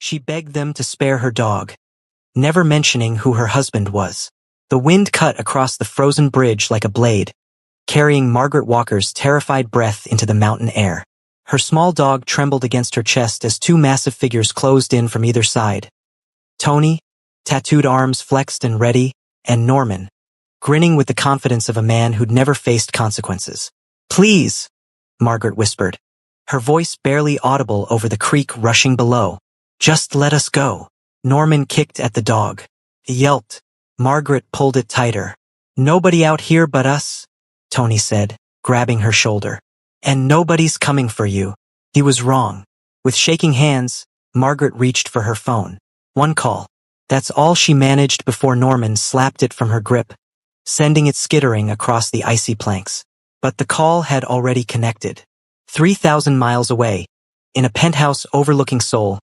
She begged them to spare her dog, never mentioning who her husband was. The wind cut across the frozen bridge like a blade, carrying Margaret Walker's terrified breath into the mountain air. Her small dog trembled against her chest as two massive figures closed in from either side. Tony, tattooed arms flexed and ready, and Norman, grinning with the confidence of a man who'd never faced consequences. "Please," Margaret whispered, her voice barely audible over the creek rushing below. "Just let us go." Norman kicked at the dog. It yelped. Margaret pulled it tighter. "Nobody out here but us," Tony said, grabbing her shoulder. "And nobody's coming for you." He was wrong. With shaking hands, Margaret reached for her phone. One call. That's all she managed before Norman slapped it from her grip, sending it skittering across the icy planks. But the call had already connected. 3,000 miles away, in a penthouse overlooking Seoul,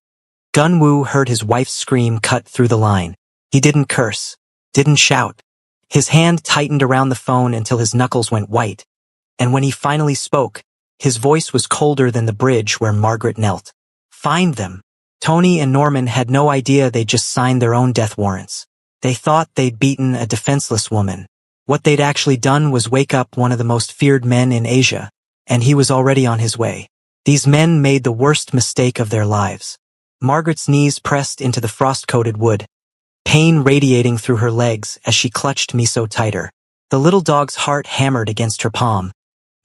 Gun-woo heard his wife's scream cut through the line. He didn't curse, didn't shout. His hand tightened around the phone until his knuckles went white, and when he finally spoke, his voice was colder than the bridge where Margaret knelt. "Find them." Tony and Norman had no idea they'd just signed their own death warrants. They thought they'd beaten a defenseless woman. What they'd actually done was wake up one of the most feared men in Asia, and he was already on his way. These men made the worst mistake of their lives. Margaret's knees pressed into the frost-coated wood, pain radiating through her legs as she clutched Miso tighter. The little dog's heart hammered against her palm,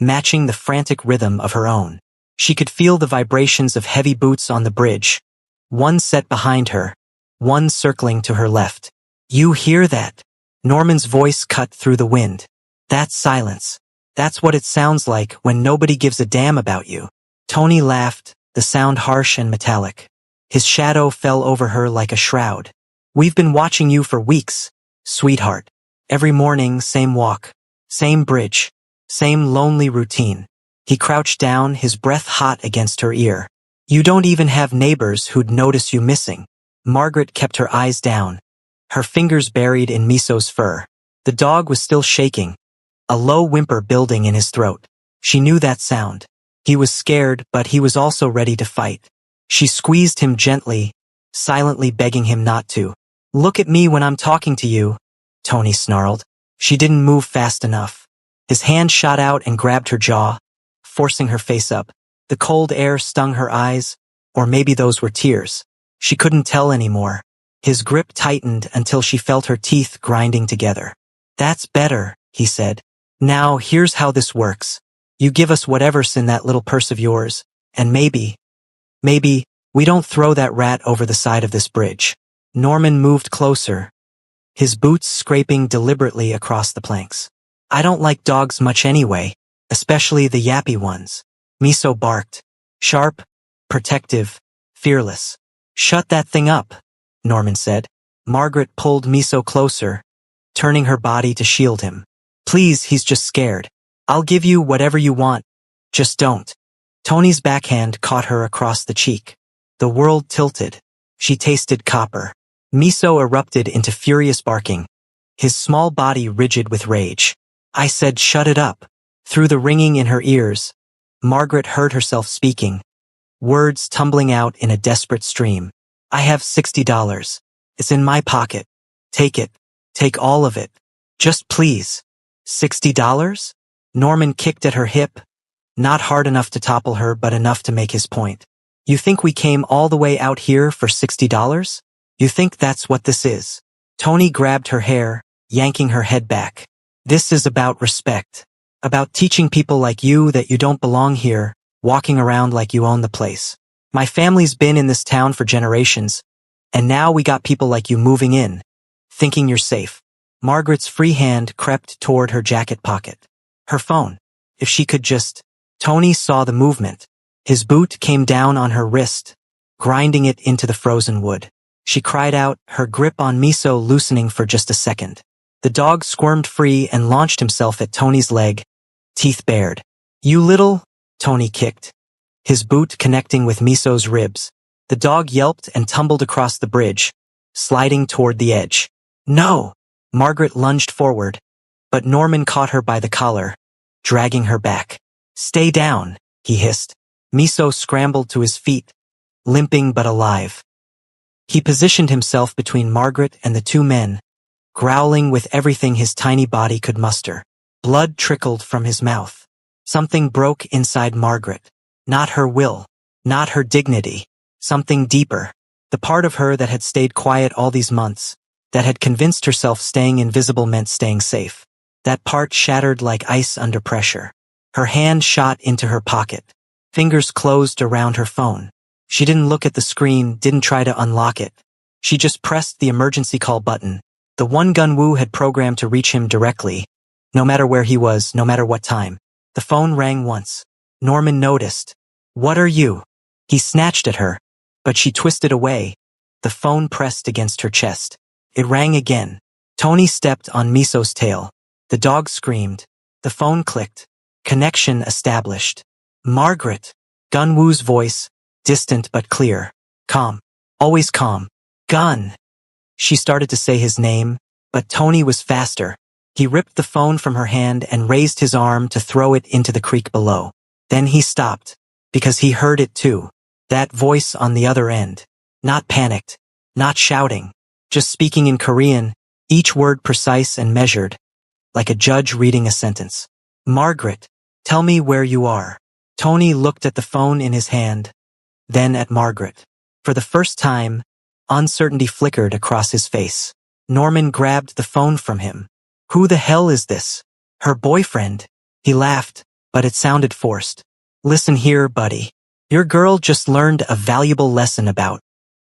matching the frantic rhythm of her own. She could feel the vibrations of heavy boots on the bridge, one set behind her, one circling to her left. "You hear that?" Norman's voice cut through the wind. "That's silence. That's what it sounds like when nobody gives a damn about you." Tony laughed, the sound harsh and metallic. His shadow fell over her like a shroud. "We've been watching you for weeks, sweetheart. Every morning, same walk, same bridge, same lonely routine." He crouched down, his breath hot against her ear. "You don't even have neighbors who'd notice you missing." Margaret kept her eyes down, her fingers buried in Miso's fur. The dog was still shaking, a low whimper building in his throat. She knew that sound. He was scared, but he was also ready to fight. She squeezed him gently, silently begging him not to. "Look at me when I'm talking to you," Tony snarled. She didn't move fast enough. His hand shot out and grabbed her jaw, forcing her face up. The cold air stung her eyes, or maybe those were tears. She couldn't tell anymore. His grip tightened until she felt her teeth grinding together. "That's better," he said. "Now here's how this works. You give us whatever's in that little purse of yours, and maybe we don't throw that rat over the side of this bridge." Norman moved closer, his boots scraping deliberately across the planks. "I don't like dogs much anyway, especially the yappy ones." Miso barked. Sharp, protective, fearless. "Shut that thing up," Norman said. Margaret pulled Miso closer, turning her body to shield him. "Please, he's just scared. I'll give you whatever you want. Just don't." Tony's backhand caught her across the cheek. The world tilted. She tasted copper. Miso erupted into furious barking, his small body rigid with rage. "I said shut it up." Through the ringing in her ears, Margaret heard herself speaking, words tumbling out in a desperate stream. "I have $60. It's in my pocket. Take it. Take all of it. Just please." $60? Norman kicked at her hip, not hard enough to topple her but enough to make his point. "You think we came all the way out here for $60? You think that's what this is?" Tony grabbed her hair, yanking her head back. "This is about respect. About teaching people like you that you don't belong here, walking around like you own the place. My family's been in this town for generations, and now we got people like you moving in, thinking you're safe." Margaret's free hand crept toward her jacket pocket. Her phone. If she could just... Tony saw the movement. His boot came down on her wrist, grinding it into the frozen wood. She cried out, her grip on Miso loosening for just a second. The dog squirmed free and launched himself at Tony's leg, teeth bared. "You little..." Tony kicked, his boot connecting with Miso's ribs. The dog yelped and tumbled across the bridge, sliding toward the edge. "No!" Margaret lunged forward, but Norman caught her by the collar, dragging her back. "Stay down," he hissed. Miso scrambled to his feet, limping but alive. He positioned himself between Margaret and the two men, growling with everything his tiny body could muster. Blood trickled from his mouth. Something broke inside Margaret. Not her will. Not her dignity. Something deeper. The part of her that had stayed quiet all these months, that had convinced herself staying invisible meant staying safe. That part shattered like ice under pressure. Her hand shot into her pocket. Fingers closed around her phone. She didn't look at the screen, didn't try to unlock it. She just pressed the emergency call button. The one Gunwoo had programmed to reach him directly, no matter where he was, no matter what time. The phone rang once. Norman noticed. "What are you?" He snatched at her, but she twisted away. The phone pressed against her chest. It rang again. Tony stepped on Miso's tail. The dog screamed. The phone clicked. Connection established. "Margaret." Gunwoo's voice, distant but clear. Calm. Always calm. "Gun." She started to say his name, but Tony was faster. He ripped the phone from her hand and raised his arm to throw it into the creek below. Then he stopped, because he heard it too. That voice on the other end. Not panicked. Not shouting. Just speaking in Korean, each word precise and measured, like a judge reading a sentence. "Margaret, tell me where you are." Tony looked at the phone in his hand, then at Margaret. For the first time, uncertainty flickered across his face. Norman grabbed the phone from him. "Who the hell is this?" "Her boyfriend." He laughed, but it sounded forced. "Listen here, buddy. Your girl just learned a valuable lesson about."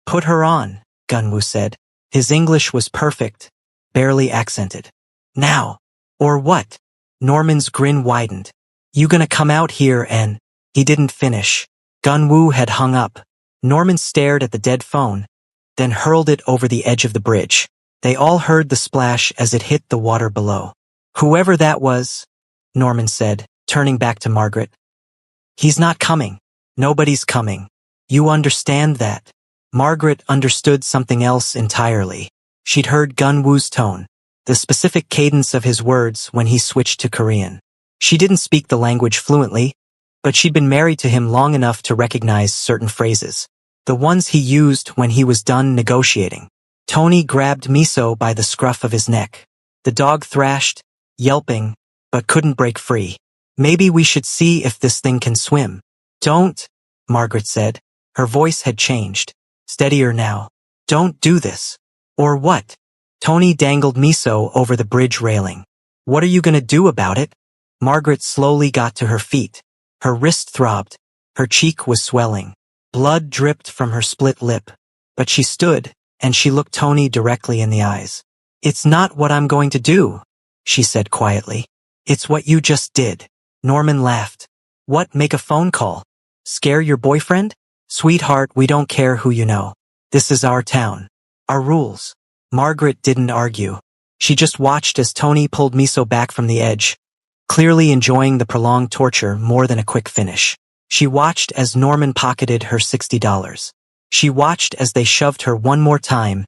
"Put her on," Gunwoo said. His English was perfect, barely accented. "Now." "Or what?" Norman's grin widened. "You gonna come out here and—" He didn't finish. Gunwoo had hung up. Norman stared at the dead phone, then hurled it over the edge of the bridge. They all heard the splash as it hit the water below. "Whoever that was," Norman said, turning back to Margaret. "He's not coming. Nobody's coming. You understand that?" Margaret understood something else entirely. She'd heard Gunwoo's tone, the specific cadence of his words when he switched to Korean. She didn't speak the language fluently, but she'd been married to him long enough to recognize certain phrases. The ones he used when he was done negotiating. Tony grabbed Miso by the scruff of his neck. The dog thrashed, yelping, but couldn't break free. "Maybe we should see if this thing can swim." "Don't," Margaret said. Her voice had changed. Steadier now. "Don't do this." "Or what?" Tony dangled Miso over the bridge railing. "What are you gonna do about it?" Margaret slowly got to her feet. Her wrist throbbed. Her cheek was swelling. Blood dripped from her split lip. But she stood, and she looked Tony directly in the eyes. "It's not what I'm going to do," she said quietly. "It's what you just did." Norman laughed. "What, make a phone call? Scare your boyfriend?" "Sweetheart, we don't care who you know. This is our town. Our rules." Margaret didn't argue. She just watched as Tony pulled Miso back from the edge, clearly enjoying the prolonged torture more than a quick finish. She watched as Norman pocketed her $60. She watched as they shoved her one more time,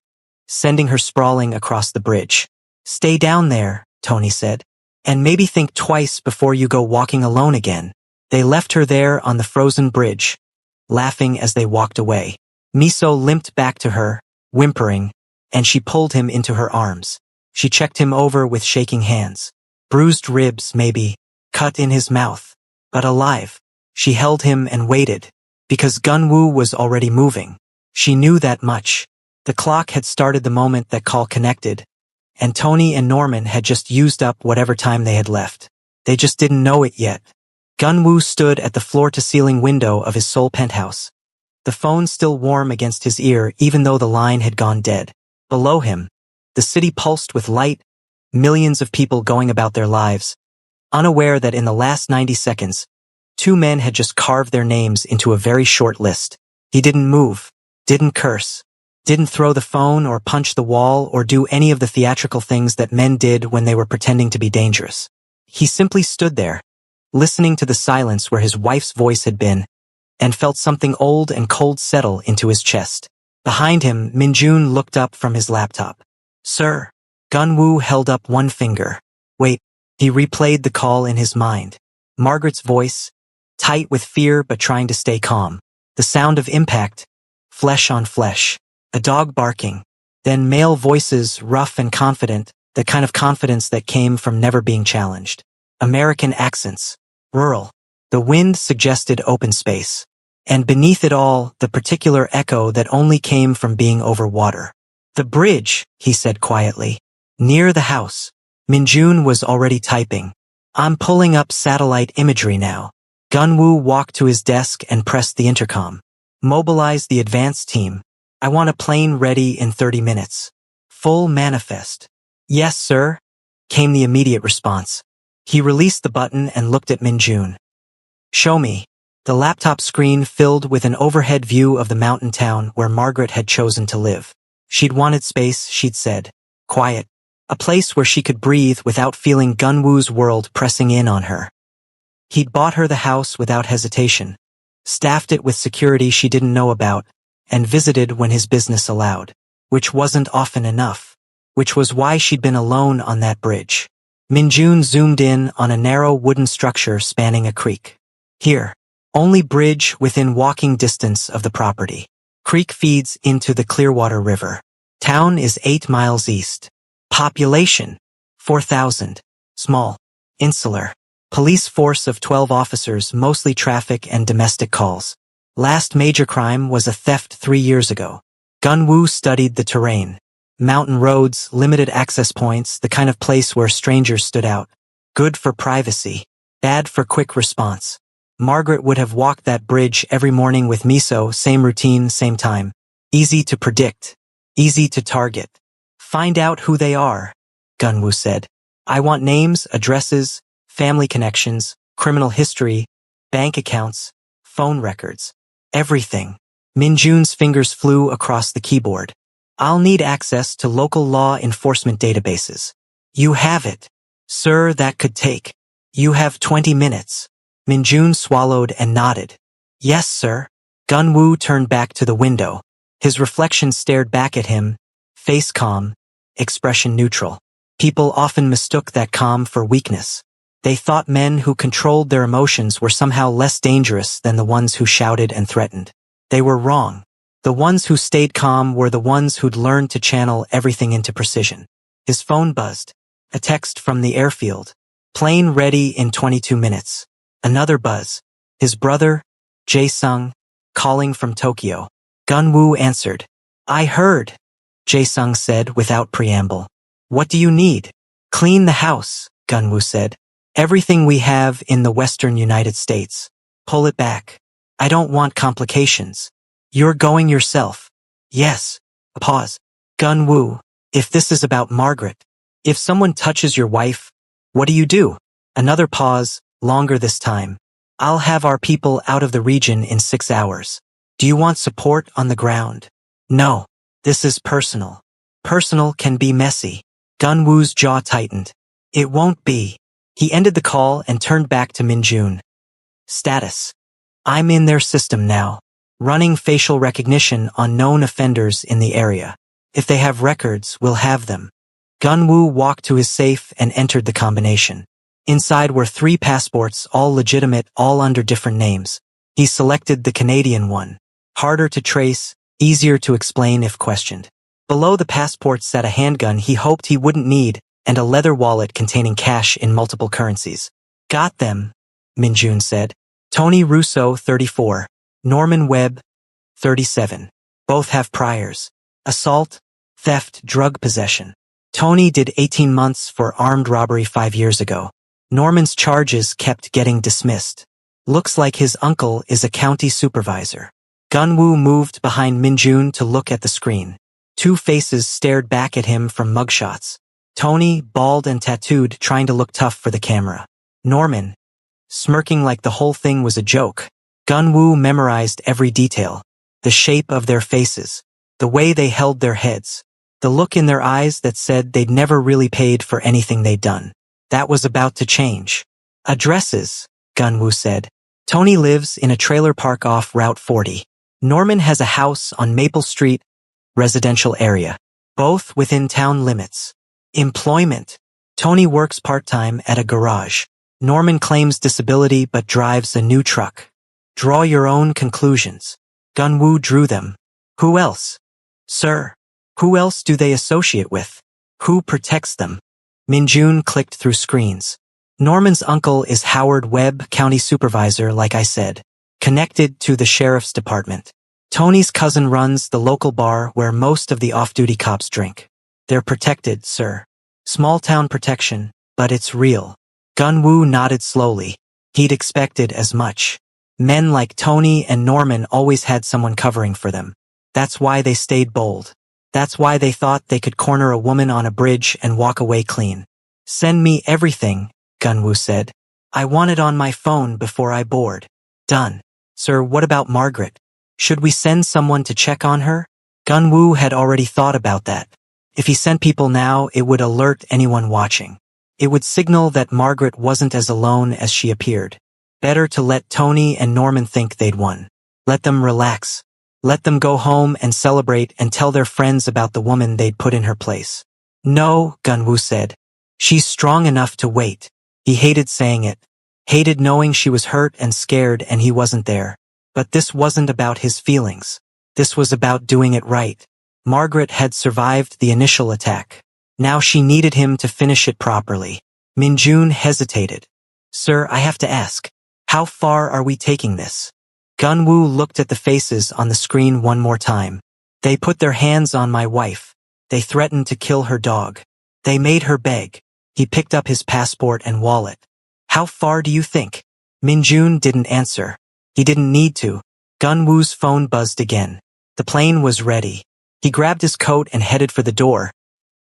sending her sprawling across the bridge. "Stay down there," Tony said, "and maybe think twice before you go walking alone again." They left her there on the frozen bridge, laughing as they walked away. Miso limped back to her, whimpering, and she pulled him into her arms. She checked him over with shaking hands. Bruised ribs, maybe, cut in his mouth, but alive. She held him and waited, because Gunwoo was already moving. She knew that much. The clock had started the moment that call connected, and Tony and Norman had just used up whatever time they had left. They just didn't know it yet. Gunwoo stood at the floor-to-ceiling window of his Seoul penthouse, the phone still warm against his ear even though the line had gone dead. Below him, the city pulsed with light, millions of people going about their lives, unaware that in the last 90 seconds, two men had just carved their names into a very short list. He didn't move, didn't curse, didn't throw the phone or punch the wall or do any of the theatrical things that men did when they were pretending to be dangerous. He simply stood there, listening to the silence where his wife's voice had been, and felt something old and cold settle into his chest. Behind him, Minjun looked up from his laptop. "Sir." Gunwoo held up one finger. "Wait." He replayed the call in his mind. Margaret's voice, tight with fear but trying to stay calm. The sound of impact, flesh on flesh. a dog barking. Then male voices, rough and confident, the kind of confidence that came from never being challenged. American accents. Rural. The wind suggested open space. And beneath it all, the particular echo that only came from being over water. The bridge, he said quietly. Near the house. Minjun was already typing. I'm pulling up satellite imagery now. Gunwoo walked to his desk and pressed the intercom. Mobilize the advance team. I want a plane ready in 30 minutes. Full manifest. Yes, sir, came the immediate response. He released the button and looked at Minjun. Show me. The laptop screen filled with an overhead view of the mountain town where Margaret had chosen to live. She'd wanted space, she'd said. Quiet. A place where she could breathe without feeling Gunwoo's world pressing in on her. He'd bought her the house without hesitation, staffed it with security she didn't know about, and visited when his business allowed, which wasn't often enough, which was why she'd been alone on that bridge. Minjun zoomed in on a narrow wooden structure spanning a creek. Here, only bridge within walking distance of the property. Creek feeds into the Clearwater River. Town is 8 miles east. Population, 4,000. Small. Insular. Police force of 12 officers, mostly traffic and domestic calls. Last major crime was a theft 3 years ago. Gunwoo studied the terrain. Mountain roads, limited access points, the kind of place where strangers stood out. Good for privacy. Bad for quick response. Margaret would have walked that bridge every morning with Miso, same routine, same time. Easy to predict. Easy to target. Find out who they are, Gunwoo said. I want names, addresses, family connections, criminal history, bank accounts, phone records. Everything. Minjun's fingers flew across the keyboard. I'll need access to local law enforcement databases. You have it. Sir, that could take. You have 20 minutes. Minjun swallowed and nodded. Yes, sir. Gunwoo turned back to the window. His reflection stared back at him, face calm, expression neutral. People often mistook that calm for weakness. They thought men who controlled their emotions were somehow less dangerous than the ones who shouted and threatened. They were wrong. The ones who stayed calm were the ones who'd learned to channel everything into precision. His phone buzzed. A text from the airfield. Plane ready in 22 minutes. Another buzz. His brother, Jae-sung, calling from Tokyo. Gunwoo answered. I heard, Jae-sung said without preamble. What do you need? Clean the house, Gunwoo said. Everything we have in the western United States. Pull it back. I don't want complications. You're going yourself. Yes. A pause. Gunwoo, if this is about Margaret, if someone touches your wife, what do you do? Another pause, longer this time. I'll have our people out of the region in 6 hours. Do you want support on the ground? No. This is personal. Personal can be messy. Gunwoo's jaw tightened. It won't be. He ended the call and turned back to Minjun. Status. I'm in their system now. Running facial recognition on known offenders in the area. If they have records, we'll have them. Gunwoo walked to his safe and entered the combination. Inside were 3 passports, all legitimate, all under different names. He selected the Canadian one. Harder to trace, easier to explain if questioned. Below the passport sat a handgun he hoped he wouldn't need and a leather wallet containing cash in multiple currencies. Got them, Minjun said. Tony Russo, 34. Norman Webb, 37. Both have priors. Assault, theft, drug possession. Tony did 18 months for armed robbery 5 years ago. Norman's charges kept getting dismissed. Looks like his uncle is a county supervisor. Gunwoo moved behind Minjun to look at the screen. 2 faces stared back at him from mugshots. Tony, bald and tattooed, trying to look tough for the camera. Norman, smirking like the whole thing was a joke. Gunwoo memorized every detail. The shape of their faces. The way they held their heads. The look in their eyes that said they'd never really paid for anything they'd done. That was about to change. Addresses, Gunwoo said. Tony lives in a trailer park off Route 40. Norman has a house on Maple Street, residential area. Both within town limits. Employment. Tony works part-time at a garage. Norman claims disability but drives a new truck. Draw your own conclusions. Gunwoo drew them. Who else? Sir, who else do they associate with? Who protects them? Minjun clicked through screens. Norman's uncle is Howard Webb, county supervisor, like I said, connected to the sheriff's department. Tony's cousin runs the local bar where most of the off-duty cops drink. They're protected, sir. Small-town protection, but it's real. Gunwoo nodded slowly. He'd expected as much. Men like Tony and Norman always had someone covering for them. That's why they stayed bold. That's why they thought they could corner a woman on a bridge and walk away clean. Send me everything, Gunwoo said. I want it on my phone before I board. Done. Sir, what about Margaret? Should we send someone to check on her? Gunwoo had already thought about that. If he sent people now, it would alert anyone watching. It would signal that Margaret wasn't as alone as she appeared. Better to let Tony and Norman think they'd won. Let them relax. Let them go home and celebrate and tell their friends about the woman they'd put in her place. No, Gunwoo said. She's strong enough to wait. He hated saying it. Hated knowing she was hurt and scared and he wasn't there. But this wasn't about his feelings. This was about doing it right. Margaret had survived the initial attack. Now she needed him to finish it properly. Minjun hesitated. Sir, I have to ask. How far are we taking this? Gunwoo looked at the faces on the screen one more time. They put their hands on my wife. They threatened to kill her dog. They made her beg. He picked up his passport and wallet. How far do you think? Minjun didn't answer. He didn't need to. Gunwoo's phone buzzed again. The plane was ready. He grabbed his coat and headed for the door,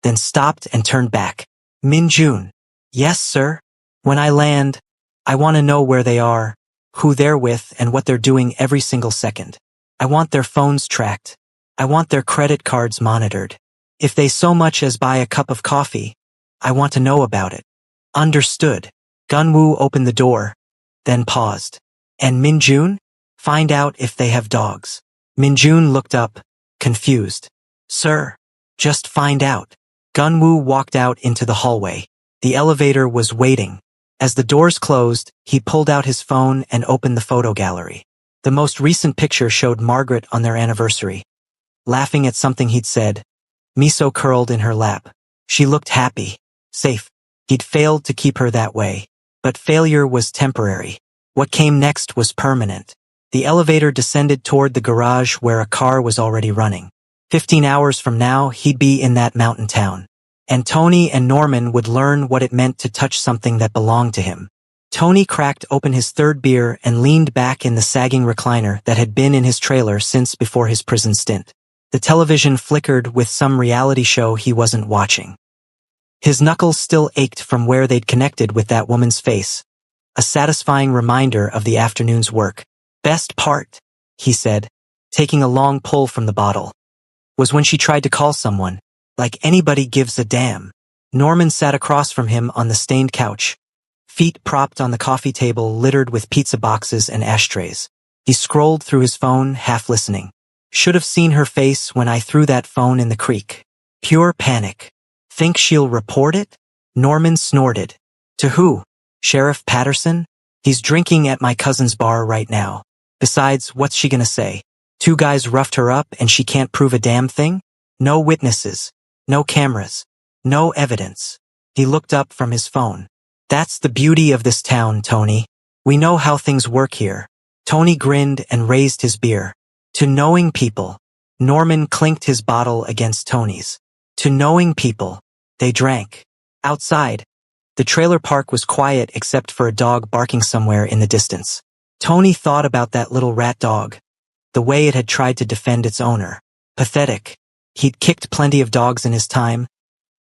then stopped and turned back. Minjun. Yes, sir. When I land, I want to know where they are, who they're with, and what they're doing every single second. I want their phones tracked. I want their credit cards monitored. If they so much as buy a cup of coffee, I want to know about it. Understood. Gunwoo opened the door, then paused. And Minjun? Find out if they have dogs. Minjun looked up, confused. Sir, just find out. Gunwoo walked out into the hallway. The elevator was waiting. As the doors closed, he pulled out his phone and opened the photo gallery. The most recent picture showed Margaret on their anniversary, laughing at something he'd said. Miso curled in her lap. She looked happy, safe. He'd failed to keep her that way. But failure was temporary. What came next was permanent. The elevator descended toward the garage where a car was already running. 15 hours from now, he'd be in that mountain town. And Tony and Norman would learn what it meant to touch something that belonged to him. Tony cracked open his third beer and leaned back in the sagging recliner that had been in his trailer since before his prison stint. The television flickered with some reality show he wasn't watching. His knuckles still ached from where they'd connected with that woman's face. A satisfying reminder of the afternoon's work. Best part, he said, taking a long pull from the bottle, was when she tried to call someone, like anybody gives a damn. Norman sat across from him on the stained couch, feet propped on the coffee table littered with pizza boxes and ashtrays. He scrolled through his phone, half listening. Should have seen her face when I threw that phone in the creek. Pure panic. Think she'll report it? Norman snorted. To who? Sheriff Patterson? He's drinking at my cousin's bar right now. Besides, what's she gonna say? 2 guys roughed her up and she can't prove a damn thing? No witnesses. No cameras. No evidence. He looked up from his phone. That's the beauty of this town, Tony. We know how things work here. Tony grinned and raised his beer. To knowing people. Norman clinked his bottle against Tony's. To knowing people. They drank. Outside. The trailer park was quiet except for a dog barking somewhere in the distance. Tony thought about that little rat dog. The way it had tried to defend its owner. Pathetic. He'd kicked plenty of dogs in his time,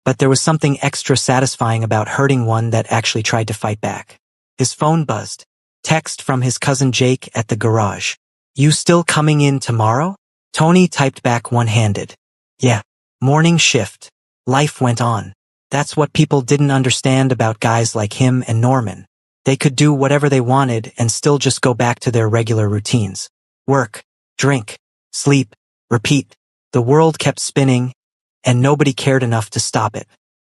but there was something extra satisfying about hurting one that actually tried to fight back. His phone buzzed. Text from his cousin Jake at the garage. You still coming in tomorrow? Tony typed back one-handed. Yeah. Morning shift. Life went on. That's what people didn't understand about guys like him and Norman. They could do whatever they wanted and still just go back to their regular routines. Work, drink, sleep, repeat. The world kept spinning, and nobody cared enough to stop it.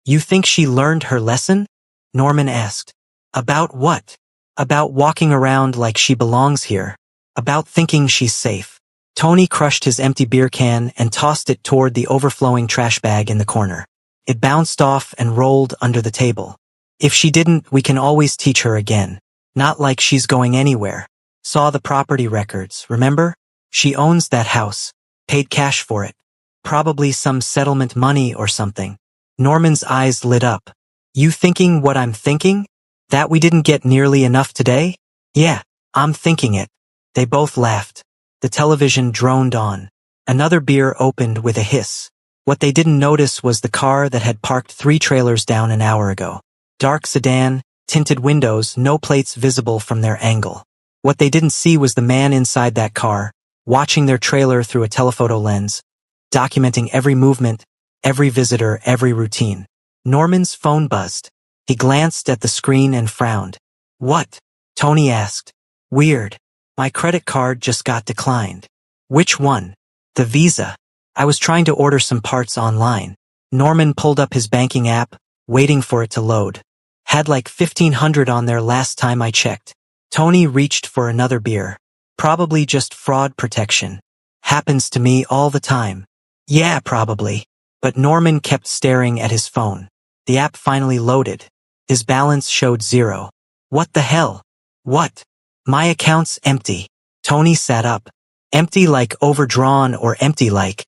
You think she learned her lesson? Norman asked. About what? About walking around like she belongs here. About thinking she's safe. Tony crushed his empty beer can and tossed it toward the overflowing trash bag in the corner. It bounced off and rolled under the table. If she didn't, we can always teach her again. Not like she's going anywhere. Saw the property records, remember? She owns that house. Paid cash for it. Probably some settlement money or something. Norman's eyes lit up. You thinking what I'm thinking? That we didn't get nearly enough today? Yeah, I'm thinking it. They both laughed. The television droned on. Another beer opened with a hiss. What they didn't notice was the car that had parked 3 trailers down an hour ago. Dark sedan, tinted windows, no plates visible from their angle. What they didn't see was the man inside that car, watching their trailer through a telephoto lens, documenting every movement, every visitor, every routine. Norman's phone buzzed. He glanced at the screen and frowned. What? Tony asked. Weird. My credit card just got declined. Which one? The Visa. I was trying to order some parts online. Norman pulled up his banking app, waiting for it to load. Had like 1,500 on there last time I checked. Tony reached for another beer. Probably just fraud protection. Happens to me all the time. Yeah, probably. But Norman kept staring at his phone. The app finally loaded. His balance showed 0. What the hell? What? My account's empty. Tony sat up. Empty like overdrawn or empty like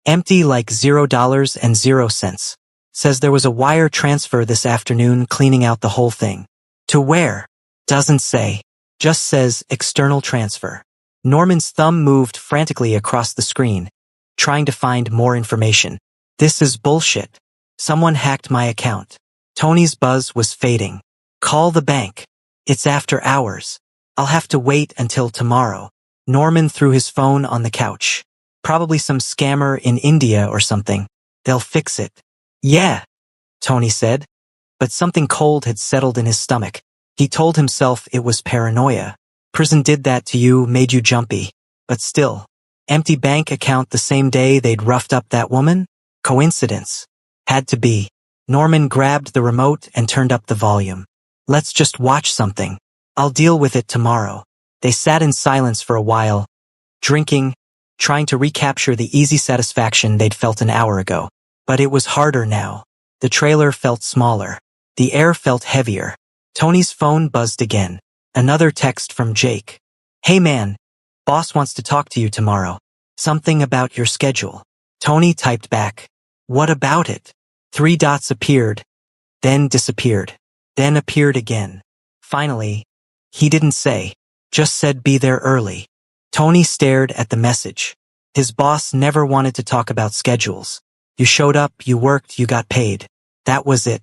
$0 Says there was a wire transfer this afternoon cleaning out the whole thing. To where? Doesn't say. Just says external transfer. Norman's thumb moved frantically across the screen, trying to find more information. This is bullshit. Someone hacked my account. Tony's buzz was fading. Call the bank. It's after hours. I'll have to wait until tomorrow. Norman threw his phone on the couch. Probably some scammer in India or something. They'll fix it. Yeah, Tony said. But something cold had settled in his stomach. He told himself it was paranoia. Prison did that to you, made you jumpy. But still. Empty bank account the same day they'd roughed up that woman? Coincidence. Had to be. Norman grabbed the remote and turned up the volume. Let's just watch something. I'll deal with it tomorrow. They sat in silence for a while, drinking, trying to recapture the easy satisfaction they'd felt an hour ago. But it was harder now. The trailer felt smaller. The air felt heavier. Tony's phone buzzed again. Another text from Jake. Hey man, boss wants to talk to you tomorrow. Something about your schedule. Tony typed back. What about it? 3 dots appeared, then disappeared, then appeared again. Finally, he didn't say, just said be there early. Tony stared at the message. His boss never wanted to talk about schedules. You showed up, you worked, you got paid. That was it.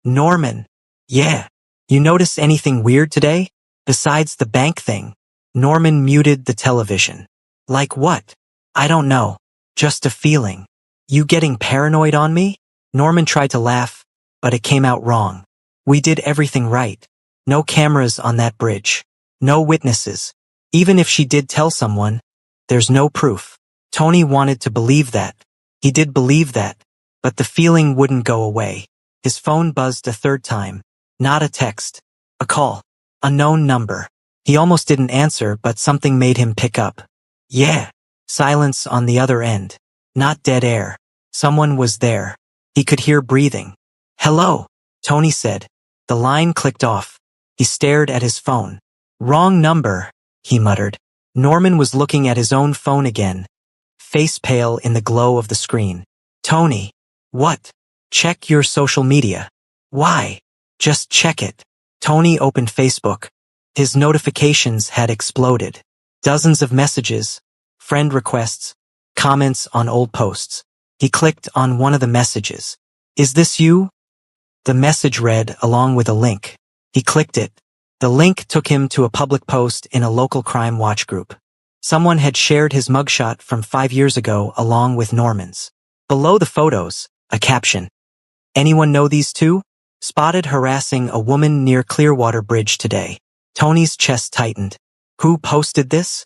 Norman. Yeah. You notice anything weird today? Besides the bank thing? Norman muted the television. Like what? I don't know. Just a feeling. You getting paranoid on me? Norman tried to laugh, but it came out wrong. We did everything right. No cameras on that bridge. No witnesses. Even if she did tell someone, there's no proof. Tony wanted to believe that. He did believe that, but the feeling wouldn't go away. His phone buzzed a 3rd time. Not a text. A call. A known number. He almost didn't answer, but something made him pick up. Yeah. Silence on the other end. Not dead air. Someone was there. He could hear breathing. Hello, Tony said. The line clicked off. He stared at his phone. Wrong number, he muttered. Norman was looking at his own phone again, face pale in the glow of the screen. Tony. What? Check your social media. Why? Just check it. Tony opened Facebook. His notifications had exploded. Dozens of messages, friend requests, comments on old posts. He clicked on one of the messages. Is this you? The message read along with a link. He clicked it. The link took him to a public post in a local crime watch group. Someone had shared his mugshot from 5 years ago along with Norman's. Below the photos, a caption. Anyone know these two? Spotted harassing a woman near Clearwater Bridge today. Tony's chest tightened. Who posted this?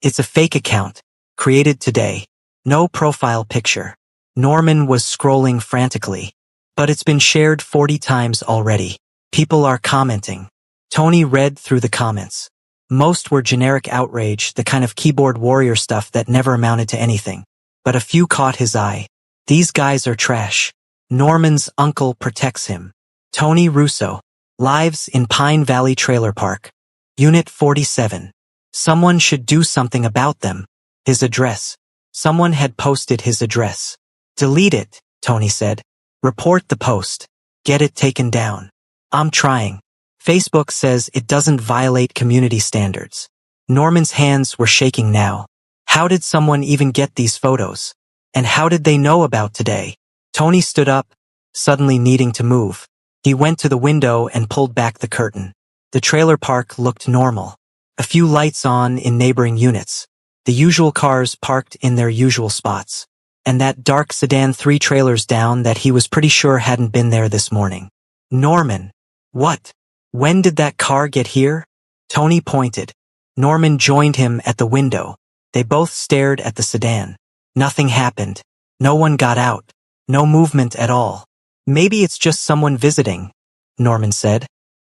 It's a fake account. Created today. No profile picture. Norman was scrolling frantically. But it's been shared 40 times already. People are commenting. Tony read through the comments. Most were generic outrage, the kind of keyboard warrior stuff that never amounted to anything. But a few caught his eye. These guys are trash. Norman's uncle protects him. Tony Russo. Lives in Pine Valley Trailer Park. Unit 47. Someone should do something about them. His address. Someone had posted his address. Delete it, Tony said. Report the post. Get it taken down. I'm trying. Facebook says it doesn't violate community standards. Norman's hands were shaking now. How did someone even get these photos? And how did they know about today? Tony stood up, suddenly needing to move. He went to the window and pulled back the curtain. The trailer park looked normal. A few lights on in neighboring units. The usual cars parked in their usual spots. And that dark sedan 3 trailers down that he was pretty sure hadn't been there this morning. Norman. What? When did that car get here? Tony pointed. Norman joined him at the window. They both stared at the sedan. Nothing happened. No one got out. No movement at all. Maybe it's just someone visiting, Norman said.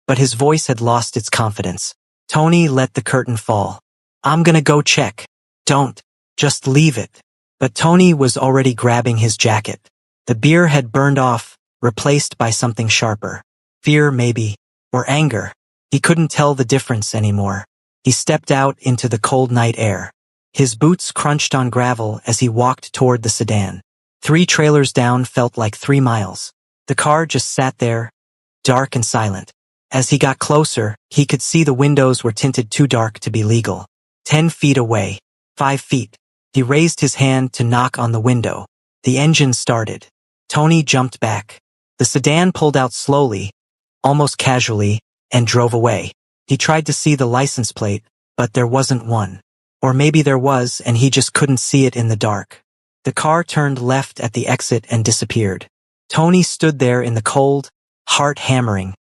But his voice had lost its confidence. Tony let the curtain fall. I'm gonna go check. Don't. Just leave it. But Tony was already grabbing his jacket. The beer had burned off, replaced by something sharper. Fear, maybe. Or anger. He couldn't tell the difference anymore. He stepped out into the cold night air. His boots crunched on gravel as he walked toward the sedan. 3 trailers down felt like 3 miles. The car just sat there, dark and silent. As he got closer, he could see the windows were tinted too dark to be legal. 10 feet away. 5 feet. He raised his hand to knock on the window. The engine started. Tony jumped back. The sedan pulled out slowly, almost casually, and drove away. He tried to see the license plate, but there wasn't one. Or maybe there was, and he just couldn't see it in the dark. The car turned left at the exit and disappeared. Tony stood there in the cold, heart hammering,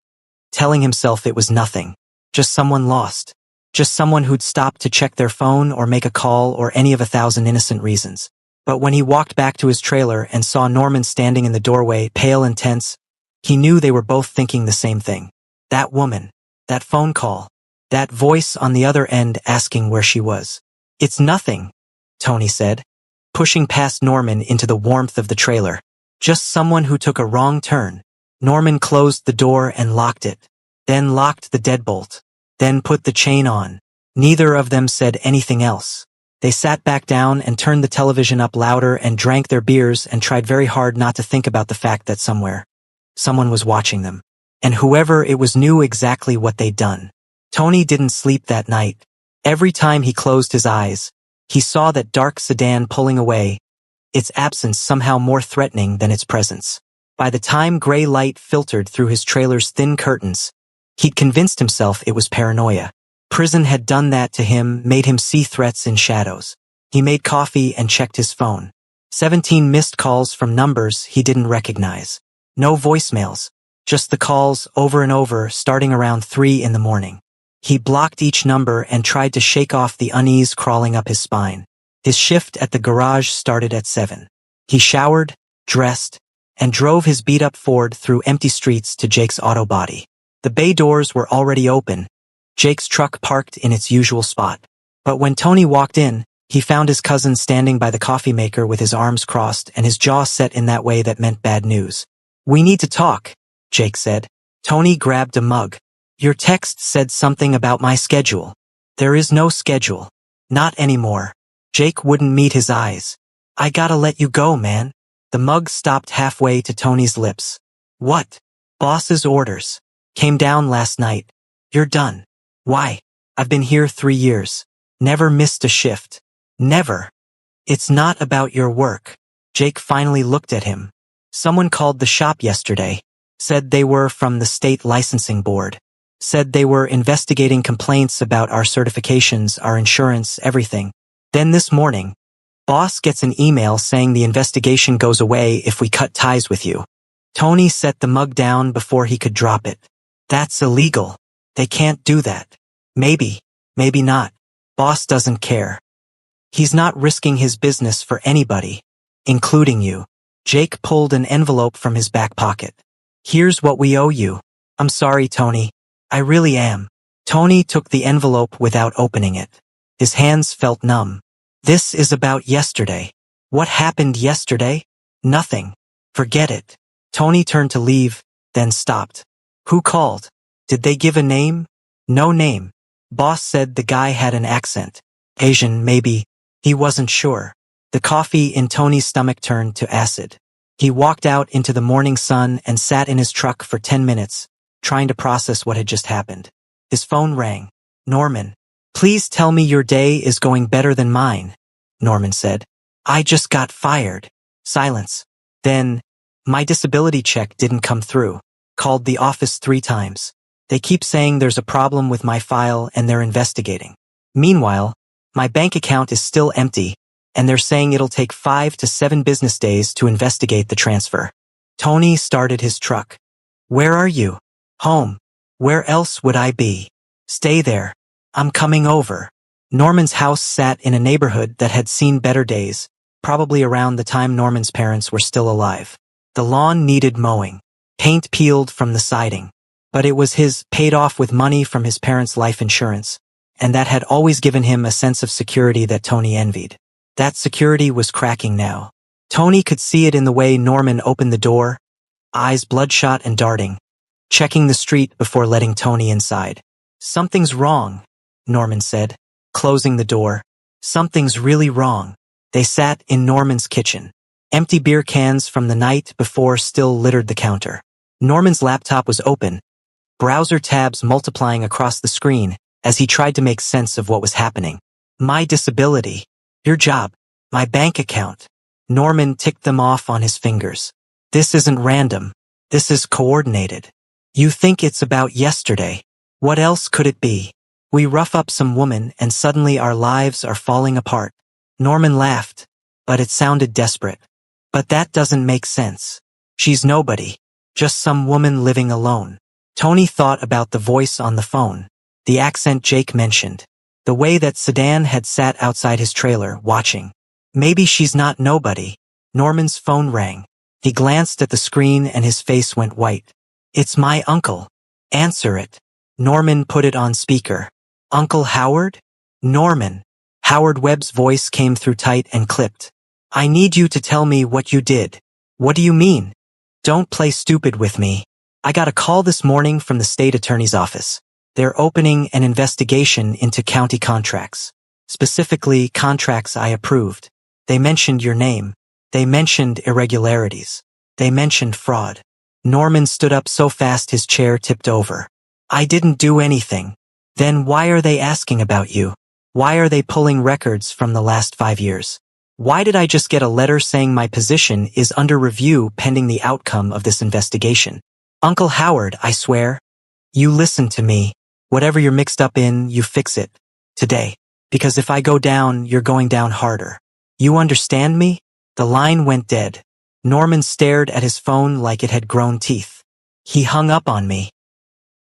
telling himself it was nothing. Just someone lost. Just someone who'd stopped to check their phone or make a call or any of 1,000 innocent reasons. But when he walked back to his trailer and saw Norman standing in the doorway, pale and tense, he knew they were both thinking the same thing. That woman. That phone call. That voice on the other end asking where she was. It's nothing, Tony said, pushing past Norman into the warmth of the trailer. Just someone who took a wrong turn. Norman closed the door and locked it. Then locked the deadbolt. Then put the chain on. Neither of them said anything else. They sat back down and turned the television up louder and drank their beers and tried very hard not to think about the fact that someone was watching them. And whoever it was knew exactly what they'd done. Tony didn't sleep that night. Every time he closed his eyes, he saw that dark sedan pulling away, its absence somehow more threatening than its presence. By the time gray light filtered through his trailer's thin curtains, he'd convinced himself it was paranoia. Prison had done that to him, made him see threats in shadows. He made coffee and checked his phone. 17 missed calls from numbers he didn't recognize. No voicemails, just the calls over and over, starting around 3 in the morning. He blocked each number and tried to shake off the unease crawling up his spine. His shift at the garage started at 7. He showered, dressed, and drove his beat-up Ford through empty streets to Jake's auto body. The bay doors were already open, Jake's truck parked in its usual spot. But when Tony walked in, he found his cousin standing by the coffee maker with his arms crossed and his jaw set in that way that meant bad news. "We need to talk," Jake said. Tony grabbed a mug. "Your text said something about my schedule." "There is no schedule. Not anymore." Jake wouldn't meet his eyes. "I gotta let you go, man." The mug stopped halfway to Tony's lips. "What?" "Boss's orders. Came down last night. You're done." "Why?" "I've been here 3 years. Never missed a shift. Never." "It's not about your work." Jake finally looked at him. "Someone called the shop yesterday. Said they were from the state licensing board. Said they were investigating complaints about our certifications, our insurance, everything. Then this morning, boss gets an email saying the investigation goes away if we cut ties with you." Tony set the mug down before he could drop it. "That's illegal. They can't do that." "Maybe, maybe not. Boss doesn't care. He's not risking his business for anybody, including you." Jake pulled an envelope from his back pocket. "Here's what we owe you." "I'm sorry, Tony. I really am." Tony took the envelope without opening it. His hands felt numb. This is about yesterday. What happened yesterday? Nothing. Forget it. Tony turned to leave, then stopped. Who called? Did they give a name? No name. Boss said the guy had an accent. Asian, maybe. He wasn't sure. The coffee in Tony's stomach turned to acid. He walked out into the morning sun and sat in his truck for 10 minutes, trying to process what had just happened. His phone rang. Norman. Please tell me your day is going better than mine, Norman said. I just got fired. Silence. Then, my disability check didn't come through. Called the office 3 times. They keep saying there's a problem with my file and they're investigating. Meanwhile, my bank account is still empty, and they're saying it'll take 5 to 7 business days to investigate the transfer. Tony started his truck. Where are you? Home. Where else would I be? Stay there. I'm coming over. Norman's house sat in a neighborhood that had seen better days, probably around the time Norman's parents were still alive. The lawn needed mowing. Paint peeled from the siding. But it was his, paid off with money from his parents' life insurance, and that had always given him a sense of security that Tony envied. That security was cracking now. Tony could see it in the way Norman opened the door, eyes bloodshot and darting, checking the street before letting Tony inside. Something's wrong, Norman said, closing the door. Something's really wrong. They sat in Norman's kitchen. Empty beer cans from the night before still littered the counter. Norman's laptop was open, browser tabs multiplying across the screen as he tried to make sense of what was happening. My disability. Your job. My bank account. Norman ticked them off on his fingers. This isn't random. This is coordinated. You think it's about yesterday. What else could it be? We rough up some woman and suddenly our lives are falling apart. Norman laughed, but it sounded desperate. But that doesn't make sense. She's nobody. Just some woman living alone. Tony thought about the voice on the phone, the accent Jake mentioned, the way that Sedan had sat outside his trailer, watching. Maybe she's not nobody. Norman's phone rang. He glanced at the screen and his face went white. It's my uncle. Answer it. Norman put it on speaker. Uncle Howard? Norman. Howard Webb's voice came through tight and clipped. I need you to tell me what you did. What do you mean? Don't play stupid with me. I got a call this morning from the state attorney's office. They're opening an investigation into county contracts. Specifically, contracts I approved. They mentioned your name. They mentioned irregularities. They mentioned fraud. Norman stood up so fast his chair tipped over. I didn't do anything. Then why are they asking about you? Why are they pulling records from the last 5 years? Why did I just get a letter saying my position is under review pending the outcome of this investigation? Uncle Howard, I swear. You listen to me. Whatever you're mixed up in, you fix it. Today. Because if I go down, you're going down harder. You understand me? The line went dead. Norman stared at his phone like it had grown teeth. He hung up on me.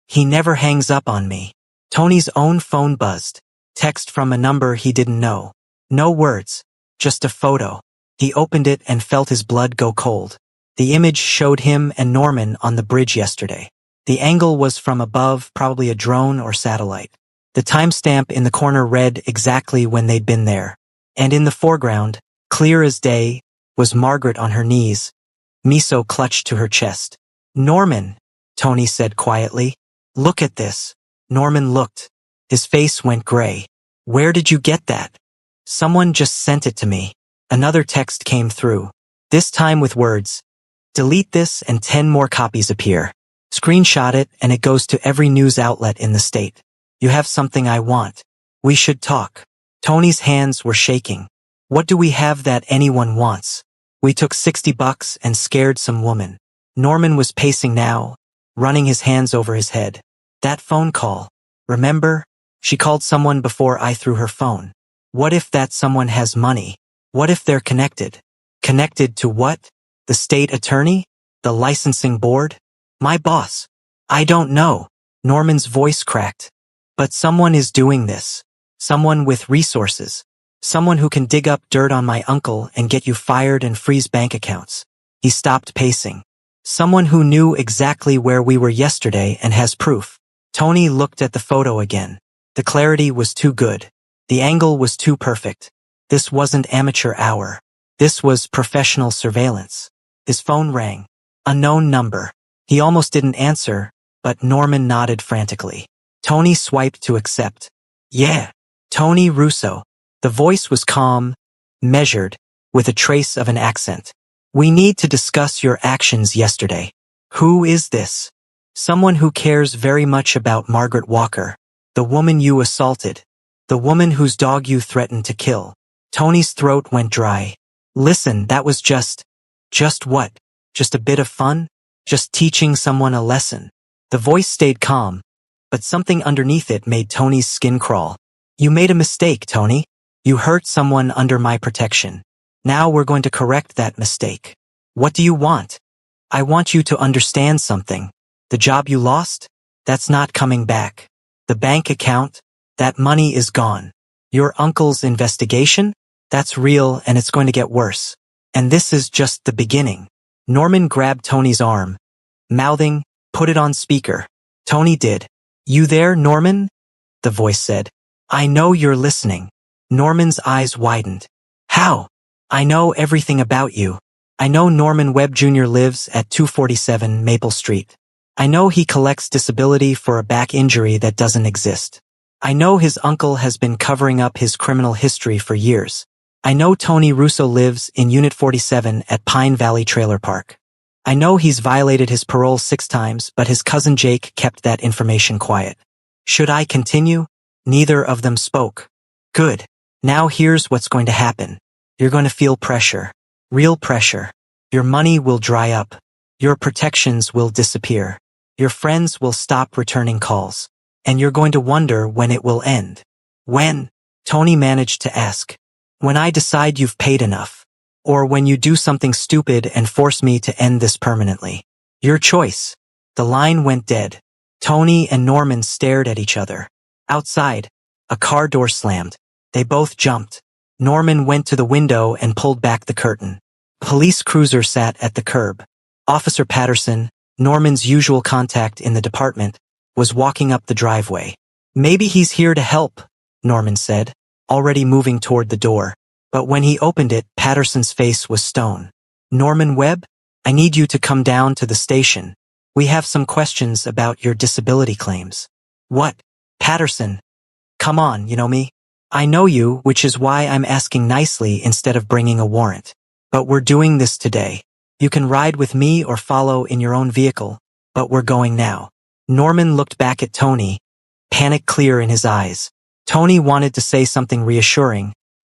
He never hangs up on me. Tony's own phone buzzed. Text from a number he didn't know. No words. Just a photo. He opened it and felt his blood go cold. The image showed him and Norman on the bridge yesterday. The angle was from above, probably a drone or satellite. The timestamp in the corner read exactly when they'd been there. And in the foreground, clear as day, was Margaret on her knees, miso clutched to her chest. Norman, Tony said quietly. Look at this. Norman looked. His face went gray. Where did you get that? Someone just sent it to me. Another text came through. This time with words. Delete this and 10 more copies appear. Screenshot it and it goes to every news outlet in the state. You have something I want. We should talk. Tony's hands were shaking. What do we have that anyone wants? We took $60 and scared some woman. Norman was pacing now, running his hands over his head. That phone call. Remember? She called someone before I threw her phone. What if that someone has money? What if they're connected? Connected to what? The state attorney? The licensing board? My boss? I don't know. Norman's voice cracked. But someone is doing this. Someone with resources. Someone who can dig up dirt on my uncle and get you fired and freeze bank accounts. He stopped pacing. Someone who knew exactly where we were yesterday and has proof. Tony looked at the photo again. The clarity was too good. The angle was too perfect. This wasn't amateur hour. This was professional surveillance. His phone rang. Unknown number. He almost didn't answer, but Norman nodded frantically. Tony swiped to accept. Yeah. Tony Russo. The voice was calm, measured, with a trace of an accent. We need to discuss your actions yesterday. Who is this? Someone who cares very much about Margaret Walker, the woman you assaulted, the woman whose dog you threatened to kill. Tony's throat went dry. Listen, that was just what? Just a bit of fun? Just teaching someone a lesson. The voice stayed calm, but something underneath it made Tony's skin crawl. You made a mistake, Tony. You hurt someone under my protection. Now we're going to correct that mistake. What do you want? I want you to understand something. The job you lost? That's not coming back. The bank account? That money is gone. Your uncle's investigation? That's real and it's going to get worse. And this is just the beginning. Norman grabbed Tony's arm, mouthing, put it on speaker. Tony did. You there, Norman? The voice said. I know you're listening. Norman's eyes widened. How? I know everything about you. I know Norman Webb Jr. lives at 247 Maple Street. I know he collects disability for a back injury that doesn't exist. I know his uncle has been covering up his criminal history for years. I know Tony Russo lives in Unit 47 at Pine Valley Trailer Park. I know he's violated his parole 6 times, but his cousin Jake kept that information quiet. Should I continue? Neither of them spoke. Good. Now here's what's going to happen. You're going to feel pressure. Real pressure. Your money will dry up. Your protections will disappear. Your friends will stop returning calls. And you're going to wonder when it will end. When? Tony managed to ask. When I decide you've paid enough. Or when you do something stupid and force me to end this permanently. Your choice. The line went dead. Tony and Norman stared at each other. Outside, a car door slammed. They both jumped. Norman went to the window and pulled back the curtain. A police cruiser sat at the curb. Officer Patterson, Norman's usual contact in the department, was walking up the driveway. Maybe he's here to help, Norman said, already moving toward the door. But when he opened it, Patterson's face was stone. Norman Webb, I need you to come down to the station. We have some questions about your disability claims. What? Patterson. Come on, you know me. I know you, which is why I'm asking nicely instead of bringing a warrant. But we're doing this today. You can ride with me or follow in your own vehicle, but we're going now. Norman looked back at Tony, panic clear in his eyes. Tony wanted to say something reassuring,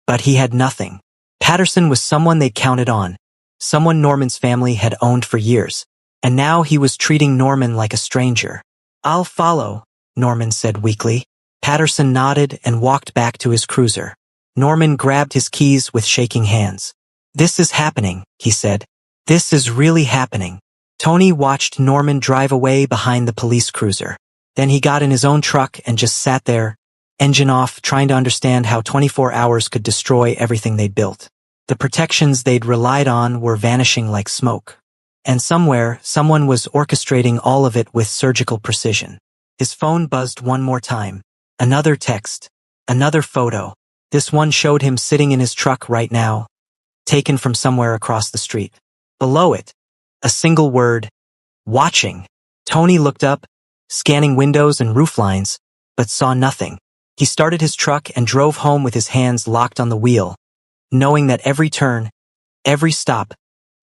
but he had nothing. Patterson was someone they counted on, someone Norman's family had owned for years, and now he was treating Norman like a stranger. I'll follow, Norman said weakly. Patterson nodded and walked back to his cruiser. Norman grabbed his keys with shaking hands. This is happening, he said. This is really happening. Tony watched Norman drive away behind the police cruiser. Then he got in his own truck and just sat there, engine off, trying to understand how 24 hours could destroy everything they'd built. The protections they'd relied on were vanishing like smoke. And somewhere, someone was orchestrating all of it with surgical precision. His phone buzzed one more time. Another text. Another photo. This one showed him sitting in his truck right now, taken from somewhere across the street. Below it, a single word. Watching. Tony looked up, scanning windows and roof lines, but saw nothing. He started his truck and drove home with his hands locked on the wheel, knowing that every turn, every stop,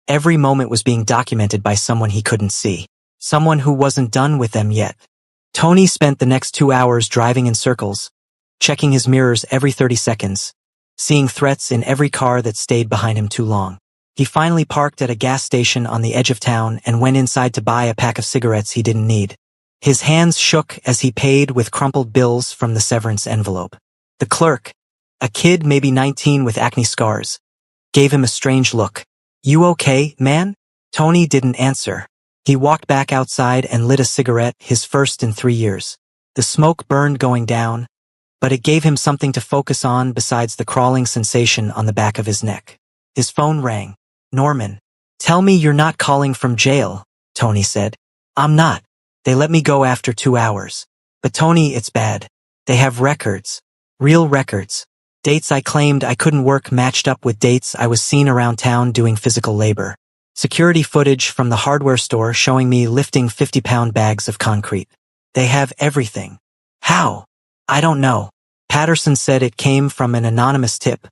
every moment was being documented by someone he couldn't see. Someone who wasn't done with them yet. Tony spent the next 2 hours driving in circles, checking his mirrors every 30 seconds, seeing threats in every car that stayed behind him too long. He finally parked at a gas station on the edge of town and went inside to buy a pack of cigarettes he didn't need. His hands shook as he paid with crumpled bills from the severance envelope. The clerk, a kid maybe 19 with acne scars, gave him a strange look. You okay, man? Tony didn't answer. He walked back outside and lit a cigarette, his first in 3 years. The smoke burned going down, but it gave him something to focus on besides the crawling sensation on the back of his neck. His phone rang. Norman. Tell me you're not calling from jail, Tony said. I'm not. They let me go after 2 hours. But Tony, it's bad. They have records. Real records. Dates I claimed I couldn't work matched up with dates I was seen around town doing physical labor. Security footage from the hardware store showing me lifting 50-pound bags of concrete. They have everything. How? I don't know. Patterson said it came from an anonymous tip,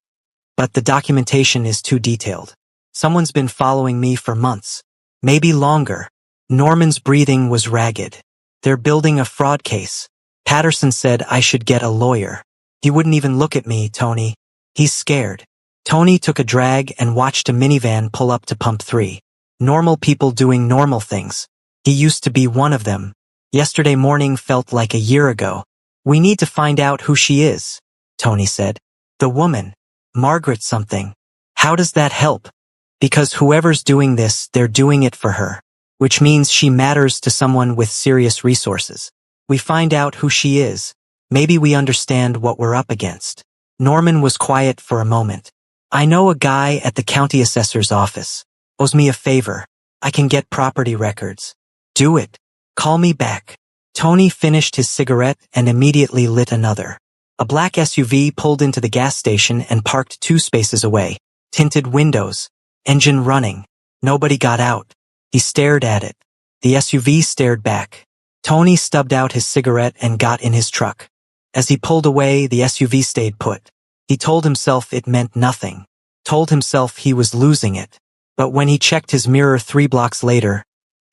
but the documentation is too detailed. Someone's been following me for months. Maybe longer. Norman's breathing was ragged. They're building a fraud case. Patterson said I should get a lawyer. He wouldn't even look at me, Tony. He's scared. Tony took a drag and watched a minivan pull up to pump 3. Normal people doing normal things. He used to be one of them. Yesterday morning felt like a year ago. We need to find out who she is, Tony said. The woman. Margaret something. How does that help? Because whoever's doing this, they're doing it for her. Which means she matters to someone with serious resources. We find out who she is. Maybe we understand what we're up against. Norman was quiet for a moment. I know a guy at the county assessor's office. Owes me a favor. I can get property records. Do it. Call me back. Tony finished his cigarette and immediately lit another. A black SUV pulled into the gas station and parked 2 spaces away. Tinted windows. Engine running. Nobody got out. He stared at it. The SUV stared back. Tony stubbed out his cigarette and got in his truck. As he pulled away, the SUV stayed put. He told himself it meant nothing. Told himself he was losing it. But when he checked his mirror 3 blocks later,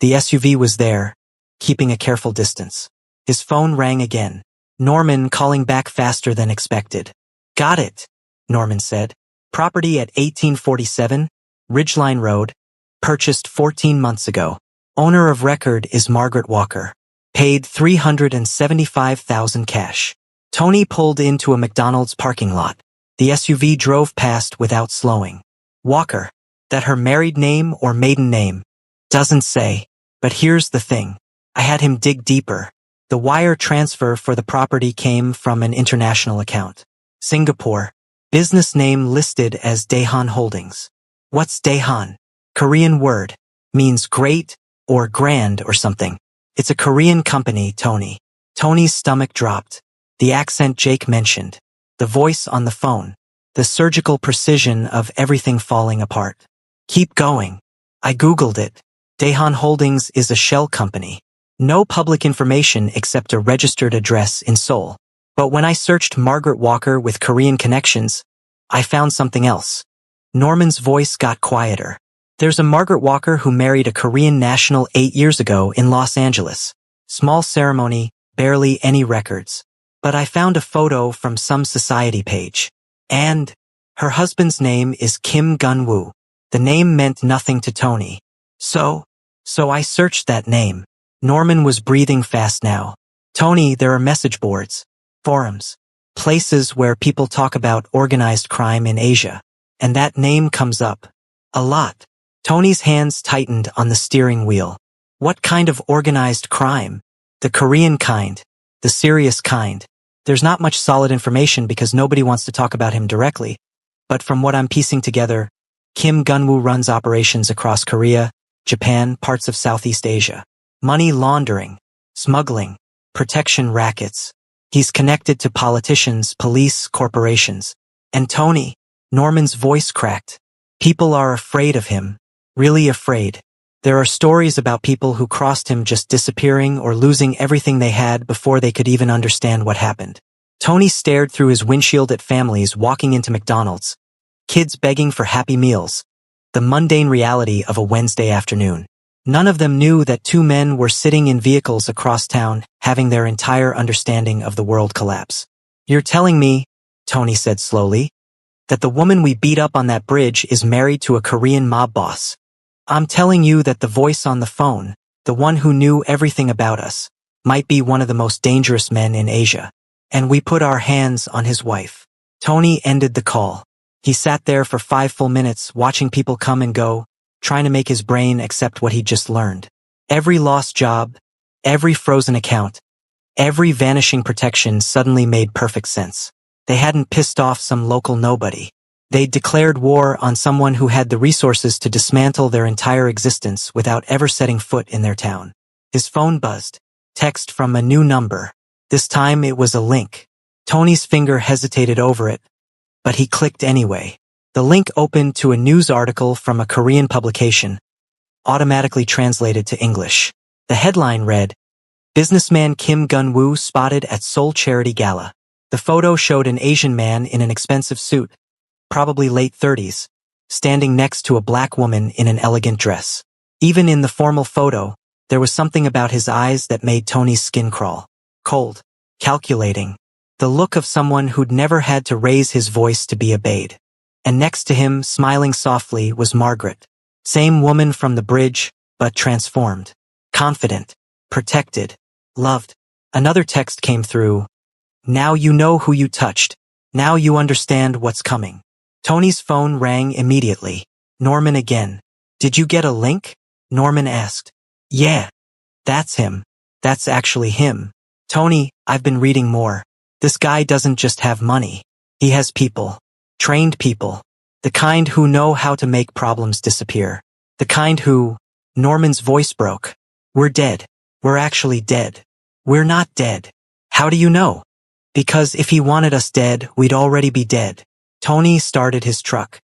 the SUV was there, keeping a careful distance. His phone rang again. Norman calling back faster than expected. Got it, Norman said. Property at 1847, Ridgeline Road, purchased 14 months ago. Owner of record is Margaret Walker. Paid $375,000 cash. Tony pulled into a McDonald's parking lot. The SUV drove past without slowing. Walker. That her married name or maiden name? Doesn't say. But here's the thing. I had him dig deeper. The wire transfer for the property came from an international account. Singapore. Business name listed as Daehan Holdings. What's Daehan? Korean word. Means great or grand or something. It's a Korean company, Tony. Tony's stomach dropped. The accent Jake mentioned. The voice on the phone. The surgical precision of everything falling apart. Keep going. I Googled it. Daehan Holdings is a shell company. No public information except a registered address in Seoul. But when I searched Margaret Walker with Korean connections, I found something else. Norman's voice got quieter. There's a Margaret Walker who married a Korean national 8 years ago in Los Angeles. Small ceremony, barely any records. But I found a photo from some society page. And her husband's name is Kim Gun-woo. The name meant nothing to Tony. So I searched that name. Norman was breathing fast now. Tony, there are message boards, forums, places where people talk about organized crime in Asia. And that name comes up. A lot. Tony's hands tightened on the steering wheel. What kind of organized crime? The Korean kind. The serious kind. There's not much solid information because nobody wants to talk about him directly. But from what I'm piecing together, Kim Gun-woo runs operations across Korea, Japan, parts of Southeast Asia. Money laundering, smuggling, protection rackets. He's connected to politicians, police, corporations. And Tony, Norman's voice cracked. People are afraid of him. Really afraid. There are stories about people who crossed him just disappearing or losing everything they had before they could even understand what happened. Tony stared through his windshield at families walking into McDonald's. Kids begging for Happy Meals. The mundane reality of a Wednesday afternoon. None of them knew that 2 men were sitting in vehicles across town, having their entire understanding of the world collapse. You're telling me, Tony said slowly, that the woman we beat up on that bridge is married to a Korean mob boss. I'm telling you that the voice on the phone, the one who knew everything about us, might be one of the most dangerous men in Asia. And we put our hands on his wife. Tony ended the call. He sat there for 5 full minutes, watching people come and go, trying to make his brain accept what he'd just learned. Every lost job, every frozen account, every vanishing protection suddenly made perfect sense. They hadn't pissed off some local nobody. They'd declared war on someone who had the resources to dismantle their entire existence without ever setting foot in their town. His phone buzzed. Text from a new number. This time it was a link. Tony's finger hesitated over it, but he clicked anyway. The link opened to a news article from a Korean publication, automatically translated to English. The headline read, "Businessman Kim Gun-woo spotted at Seoul Charity Gala." The photo showed an Asian man in an expensive suit, probably late 30s, standing next to a black woman in an elegant dress. Even in the formal photo, there was something about his eyes that made Tony's skin crawl. Cold, calculating, the look of someone who'd never had to raise his voice to be obeyed. And next to him, smiling softly, was Margaret. Same woman from the bridge, but transformed. Confident, protected, loved. Another text came through. "Now you know who you touched. Now you understand what's coming." Tony's phone rang immediately. Norman again. "Did you get a link?" Norman asked. "Yeah. That's him. That's actually him. Tony, I've been reading more. This guy doesn't just have money. He has people. Trained people. The kind who know how to make problems disappear. The kind who..." Norman's voice broke. "We're dead. We're actually dead. We're not dead." "How do you know?" "Because if he wanted us dead, we'd already be dead." Tony started his truck.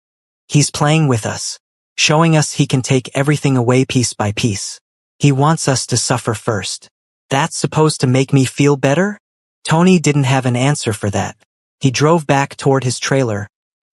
"He's playing with us, showing us he can take everything away piece by piece. He wants us to suffer first. That's supposed to make me feel better?" Tony didn't have an answer for that. He drove back toward his trailer,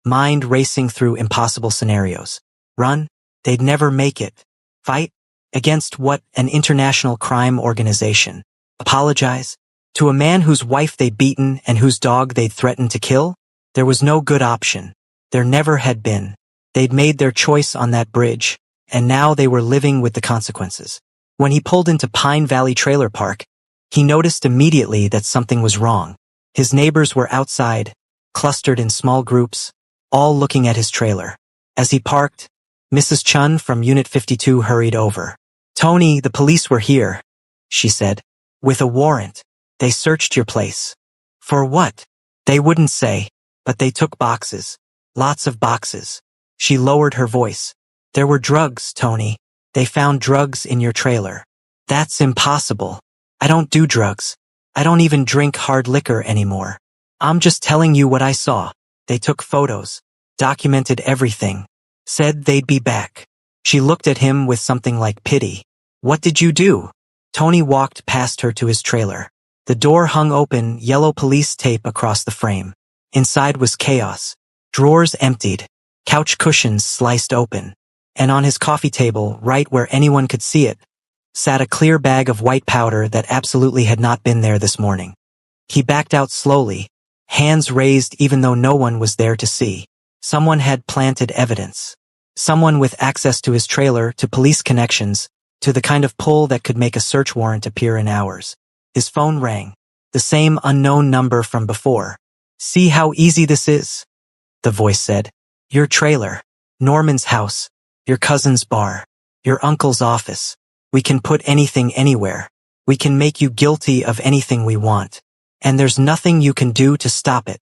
mind racing through impossible scenarios. Run? They'd never make it. Fight? Against what? An international crime organization. Apologize? To a man whose wife they'd beaten and whose dog they'd threatened to kill? There was no good option. There never had been. They'd made their choice on that bridge, and now they were living with the consequences. When he pulled into Pine Valley Trailer Park, he noticed immediately that something was wrong. His neighbors were outside, clustered in small groups, all looking at his trailer. As he parked, Mrs. Chun from Unit 52 hurried over. "Tony, the police were here," she said. "With a warrant. They searched your place." "For what?" "They wouldn't say, but they took boxes. Lots of boxes." She lowered her voice. "There were drugs, Tony. They found drugs in your trailer." "That's impossible. I don't do drugs. I don't even drink hard liquor anymore. I'm just telling you what I saw. They took photos, documented everything, said they'd be back." She looked at him with something like pity. "What did you do?" Tony walked past her to his trailer. The door hung open, yellow police tape across the frame. Inside was chaos. Drawers emptied, couch cushions sliced open. And on his coffee table, right where anyone could see it, sat a clear bag of white powder that absolutely had not been there this morning. He backed out slowly, hands raised even though no one was there to see. Someone had planted evidence. Someone with access to his trailer, to police connections, to the kind of pull that could make a search warrant appear in hours. His phone rang. The same unknown number from before. "See how easy this is?" the voice said. "Your trailer. Norman's house. Your cousin's bar. Your uncle's office. We can put anything anywhere. We can make you guilty of anything we want. And there's nothing you can do to stop it.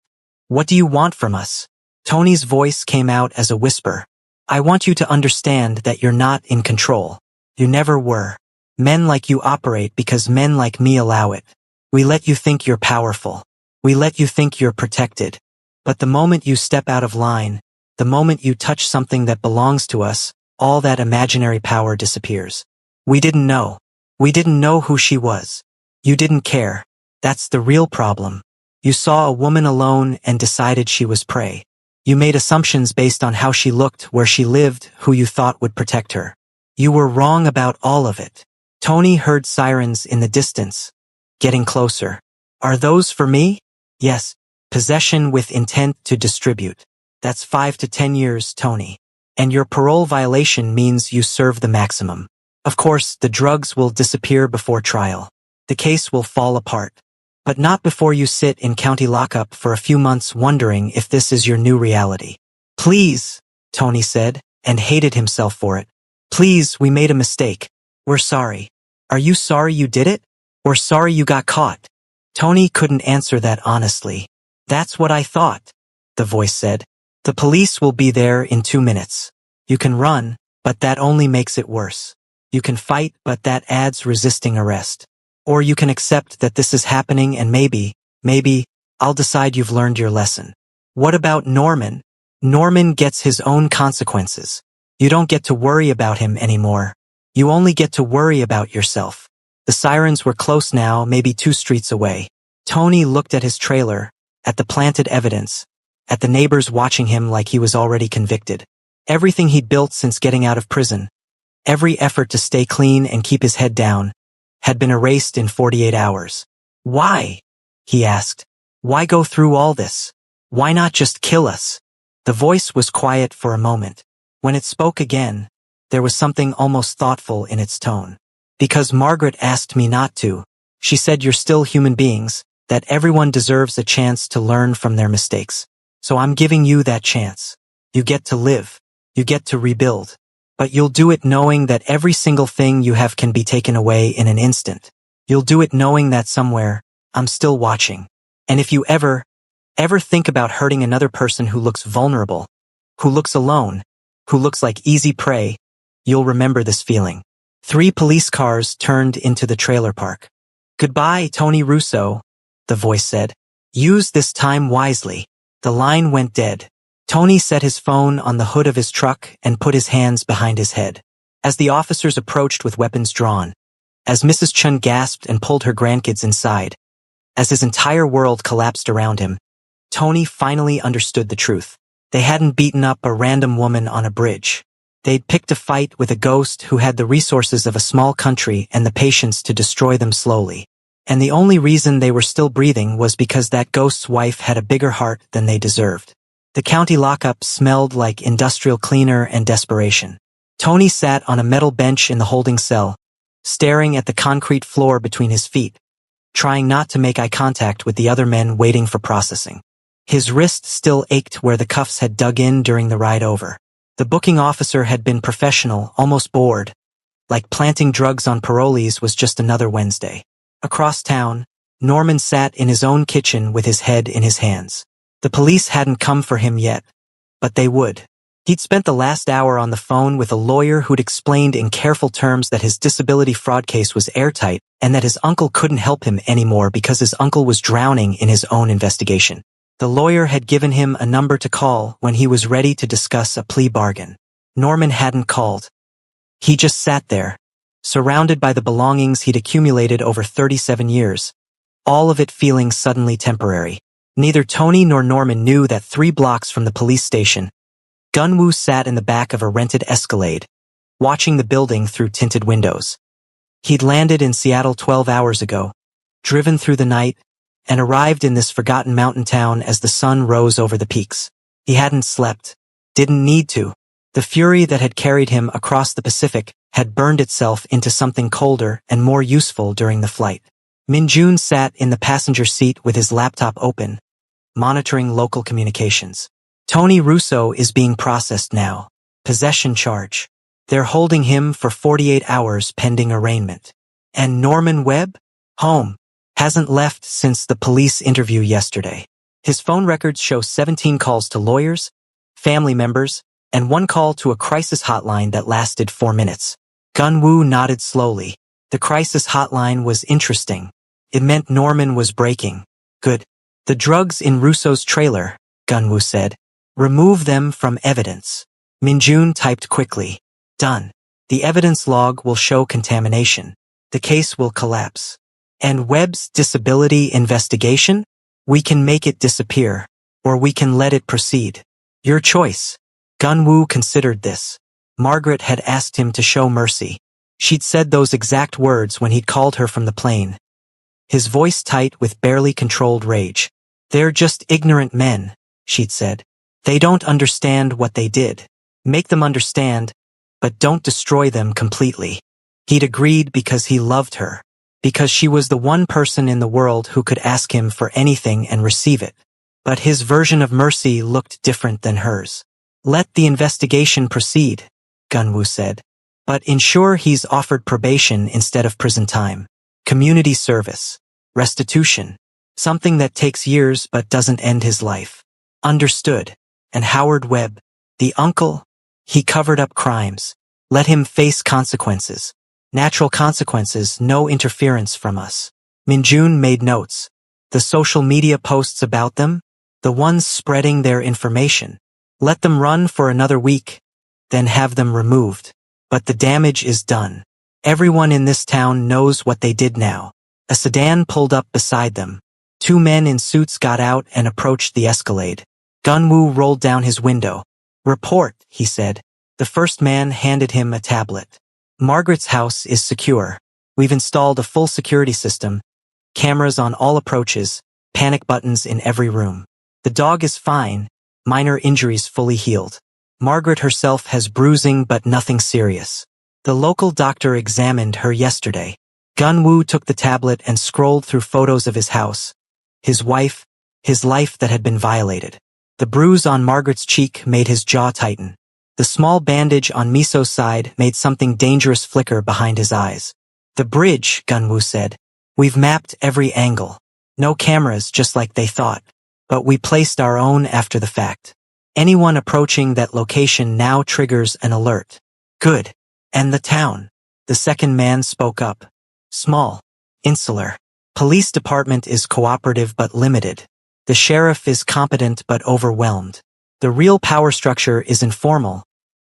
What do you want from us?" Tony's voice came out as a whisper. "I want you to understand that you're not in control. You never were. Men like you operate because men like me allow it. We let you think you're powerful. We let you think you're protected. But the moment you step out of line, the moment you touch something that belongs to us, all that imaginary power disappears. We didn't know. We didn't know who she was. You didn't care. That's the real problem. You saw a woman alone and decided she was prey. You made assumptions based on how she looked, where she lived, who you thought would protect her. You were wrong about all of it." Tony heard sirens in the distance, getting closer. "Are those for me?" "Yes. Possession with intent to distribute. That's 5 to 10 years, Tony. And your parole violation means you serve the maximum. Of course, the drugs will disappear before trial. The case will fall apart. But not before you sit in county lockup for a few months wondering if this is your new reality." "Please," Tony said, and hated himself for it. "Please, we made a mistake. We're sorry." "Are you sorry you did it? Or sorry you got caught?" Tony couldn't answer that honestly. "That's what I thought," the voice said. "The police will be there in 2 minutes. You can run, but that only makes it worse. You can fight, but that adds resisting arrest. Or you can accept that this is happening and maybe, I'll decide you've learned your lesson. What about Norman? Norman gets his own consequences. You don't get to worry about him anymore. You only get to worry about yourself. The sirens were close now, maybe 2 streets away. Tony looked at his trailer, at the planted evidence, at the neighbors watching him like he was already convicted. Everything he'd built since getting out of prison, every effort to stay clean and keep his head down, had been erased in 48 hours. Why? He asked. Why go through all this? Why not just kill us? The voice was quiet for a moment. When it spoke again, there was something almost thoughtful in its tone. Because Margaret asked me not to. She said you're still human beings, that everyone deserves a chance to learn from their mistakes. So I'm giving you that chance. You get to live. You get to rebuild. But you'll do it knowing that every single thing you have can be taken away in an instant. You'll do it knowing that somewhere, I'm still watching. And if you ever think about hurting another person who looks vulnerable, who looks alone, who looks like easy prey, you'll remember this feeling. 3 police cars turned into the trailer park. Goodbye, Tony Russo, the voice said. Use this time wisely. The line went dead. Tony set his phone on the hood of his truck and put his hands behind his head. As the officers approached with weapons drawn, as Mrs. Chun gasped and pulled her grandkids inside, as his entire world collapsed around him, Tony finally understood the truth. They hadn't beaten up a random woman on a bridge. They'd picked a fight with a ghost who had the resources of a small country and the patience to destroy them slowly. And the only reason they were still breathing was because that ghost's wife had a bigger heart than they deserved. The county lockup smelled like industrial cleaner and desperation. Tony sat on a metal bench in the holding cell, staring at the concrete floor between his feet, trying not to make eye contact with the other men waiting for processing. His wrist still ached where the cuffs had dug in during the ride over. The booking officer had been professional, almost bored, like planting drugs on parolees was just another Wednesday. Across town, Norman sat in his own kitchen with his head in his hands. The police hadn't come for him yet, but they would. He'd spent the last hour on the phone with a lawyer who'd explained in careful terms that his disability fraud case was airtight and that his uncle couldn't help him anymore because his uncle was drowning in his own investigation. The lawyer had given him a number to call when he was ready to discuss a plea bargain. Norman hadn't called. He just sat there, surrounded by the belongings he'd accumulated over 37 years, all of it feeling suddenly temporary. Neither Tony nor Norman knew that 3 blocks from the police station, Gunwoo sat in the back of a rented Escalade, watching the building through tinted windows. He'd landed in Seattle 12 hours ago, driven through the night, and arrived in this forgotten mountain town as the sun rose over the peaks. He hadn't slept, didn't need to. The fury that had carried him across the Pacific had burned itself into something colder and more useful during the flight. Min-jun sat in the passenger seat with his laptop open, monitoring local communications. Tony Russo is being processed now. Possession charge. They're holding him for 48 hours pending arraignment. And Norman Webb? Home. Hasn't left since the police interview yesterday. His phone records show 17 calls to lawyers, family members, and 1 call to a crisis hotline that lasted 4 minutes. Gunwoo nodded slowly. The crisis hotline was interesting. It meant Norman was breaking. Good. The drugs in Russo's trailer, Gunwoo said. Remove them from evidence. Min-jun typed quickly. Done. The evidence log will show contamination. The case will collapse. And Webb's disability investigation? We can make it disappear, or we can let it proceed. Your choice. Gunwoo considered this. Margaret had asked him to show mercy. She'd said those exact words when he'd called her from the plane. His voice tight with barely controlled rage. They're just ignorant men, she'd said. They don't understand what they did. Make them understand, but don't destroy them completely. He'd agreed because he loved her. Because she was the one person in the world who could ask him for anything and receive it. But his version of mercy looked different than hers. Let the investigation proceed, Gunwoo said. But ensure he's offered probation instead of prison time. Community service. Restitution. Something that takes years but doesn't end his life. Understood. And Howard Webb, the uncle, he covered up crimes. Let him face consequences. Natural consequences, no interference from us. Minjun made notes. The social media posts about them? The ones spreading their information. Let them run for another week, then have them removed. But the damage is done. Everyone in this town knows what they did now. A sedan pulled up beside them. Two men in suits got out and approached the Escalade. Gunwoo rolled down his window. "Report," he said. The first man handed him a tablet. "Margaret's house is secure. We've installed a full security system, cameras on all approaches, panic buttons in every room. The dog is fine, minor injuries fully healed. Margaret herself has bruising but nothing serious. The local doctor examined her yesterday." Gunwoo took the tablet and scrolled through photos of his house, his wife, his life that had been violated. The bruise on Margaret's cheek made his jaw tighten. The small bandage on Miso's side made something dangerous flicker behind his eyes. "The bridge," Gunwoo said. "We've mapped every angle. No cameras, just like they thought. But we placed our own after the fact. Anyone approaching that location now triggers an alert." "Good. And the town?" The second man spoke up. "Small. Insular. Police department is cooperative but limited. The sheriff is competent but overwhelmed. The real power structure is informal,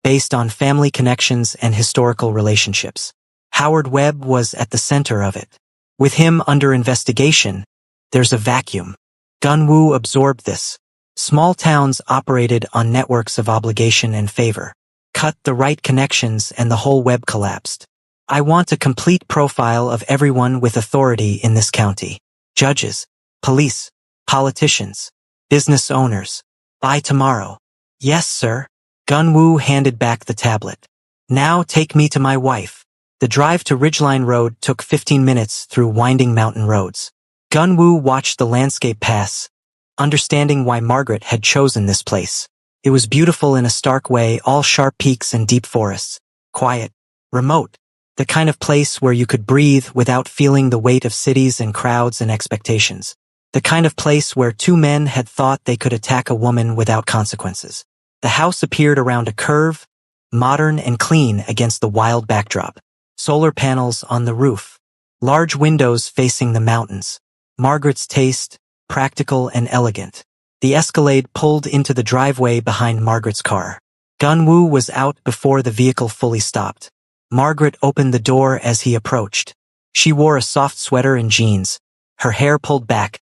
based on family connections and historical relationships. Howard Webb was at the center of it. With him under investigation, there's a vacuum." Gunwoo absorbed this. Small towns operated on networks of obligation and favor. Cut the right connections and the whole web collapsed. "I want a complete profile of everyone with authority in this county. Judges, police, politicians, business owners. By tomorrow." "Yes, sir." Gunwoo handed back the tablet. "Now take me to my wife." The drive to Ridgeline Road took 15 minutes through winding mountain roads. Gunwoo watched the landscape pass, understanding why Margaret had chosen this place. It was beautiful in a stark way, all sharp peaks and deep forests. Quiet, remote. The kind of place where you could breathe without feeling the weight of cities and crowds and expectations. The kind of place where two men had thought they could attack a woman without consequences. The house appeared around a curve, modern and clean against the wild backdrop. Solar panels on the roof. Large windows facing the mountains. Margaret's taste, practical and elegant. The Escalade pulled into the driveway behind Margaret's car. Gunwoo was out before the vehicle fully stopped. Margaret opened the door as he approached. She wore a soft sweater and jeans, her hair pulled back,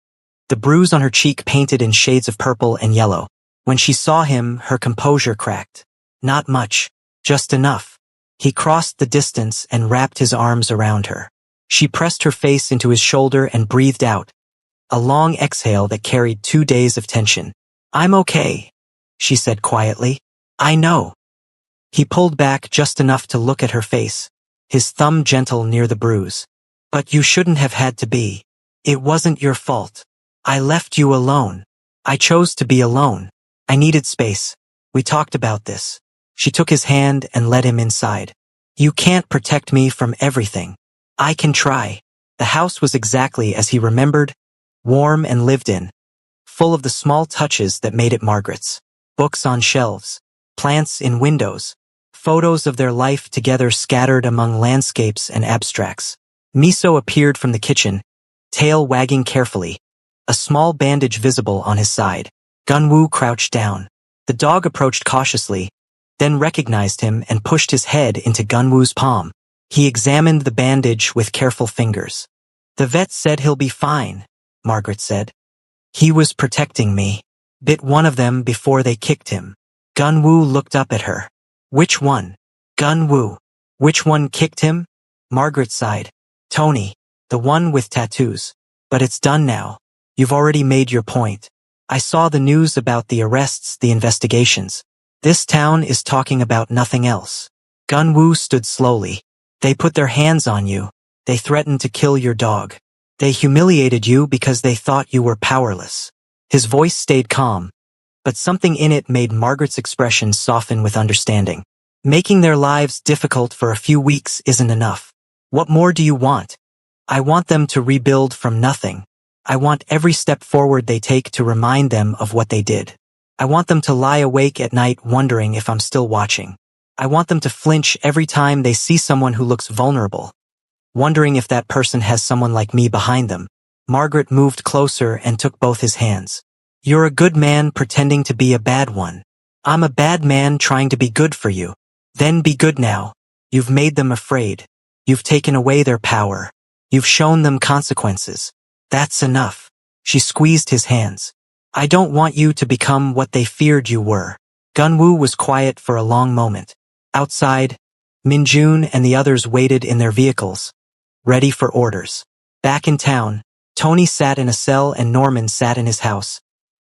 the bruise on her cheek painted in shades of purple and yellow. When she saw him, her composure cracked. "Not much, just enough." He crossed the distance and wrapped his arms around her. She pressed her face into his shoulder and breathed out, a long exhale that carried 2 days of tension. "I'm okay," she said quietly. "I know." He pulled back just enough to look at her face, his thumb gentle near the bruise. "But you shouldn't have had to be. It wasn't your fault. I left you alone. I chose to be alone. I needed space. We talked about this." She took his hand and led him inside. "You can't protect me from everything. I can try." The house was exactly as he remembered, warm and lived in, full of the small touches that made it Margaret's. Books on shelves, plants in windows, photos of their life together scattered among landscapes and abstracts. Miso appeared from the kitchen, tail wagging carefully, a small bandage visible on his side. Gunwoo crouched down. The dog approached cautiously, then recognized him and pushed his head into Gunwoo's palm. He examined the bandage with careful fingers. "The vet said he'll be fine," Margaret said. "He was protecting me. Bit one of them before they kicked him." Gunwoo looked up at her. "Which one?" "Gunwoo. Which one kicked him?" Margaret sighed. "Tony, the one with tattoos. But it's done now. You've already made your point. I saw the news about the arrests, the investigations. This town is talking about nothing else." Gunwoo stood slowly. "They put their hands on you. They threatened to kill your dog. They humiliated you because they thought you were powerless." His voice stayed calm, but something in it made Margaret's expression soften with understanding. "Making their lives difficult for a few weeks isn't enough. What more do you want?" "I want them to rebuild from nothing. I want every step forward they take to remind them of what they did. I want them to lie awake at night wondering if I'm still watching." I want them to flinch every time they see someone who looks vulnerable, wondering if that person has someone like me behind them. Margaret moved closer and took both his hands. You're a good man pretending to be a bad one. I'm a bad man trying to be good for you. Then be good now. You've made them afraid. You've taken away their power. You've shown them consequences. That's enough. She squeezed his hands. I don't want you to become what they feared you were. Gunwoo was quiet for a long moment. Outside, Minjun and the others waited in their vehicles, ready for orders. Back in town, Tony sat in a cell and Norman sat in his house,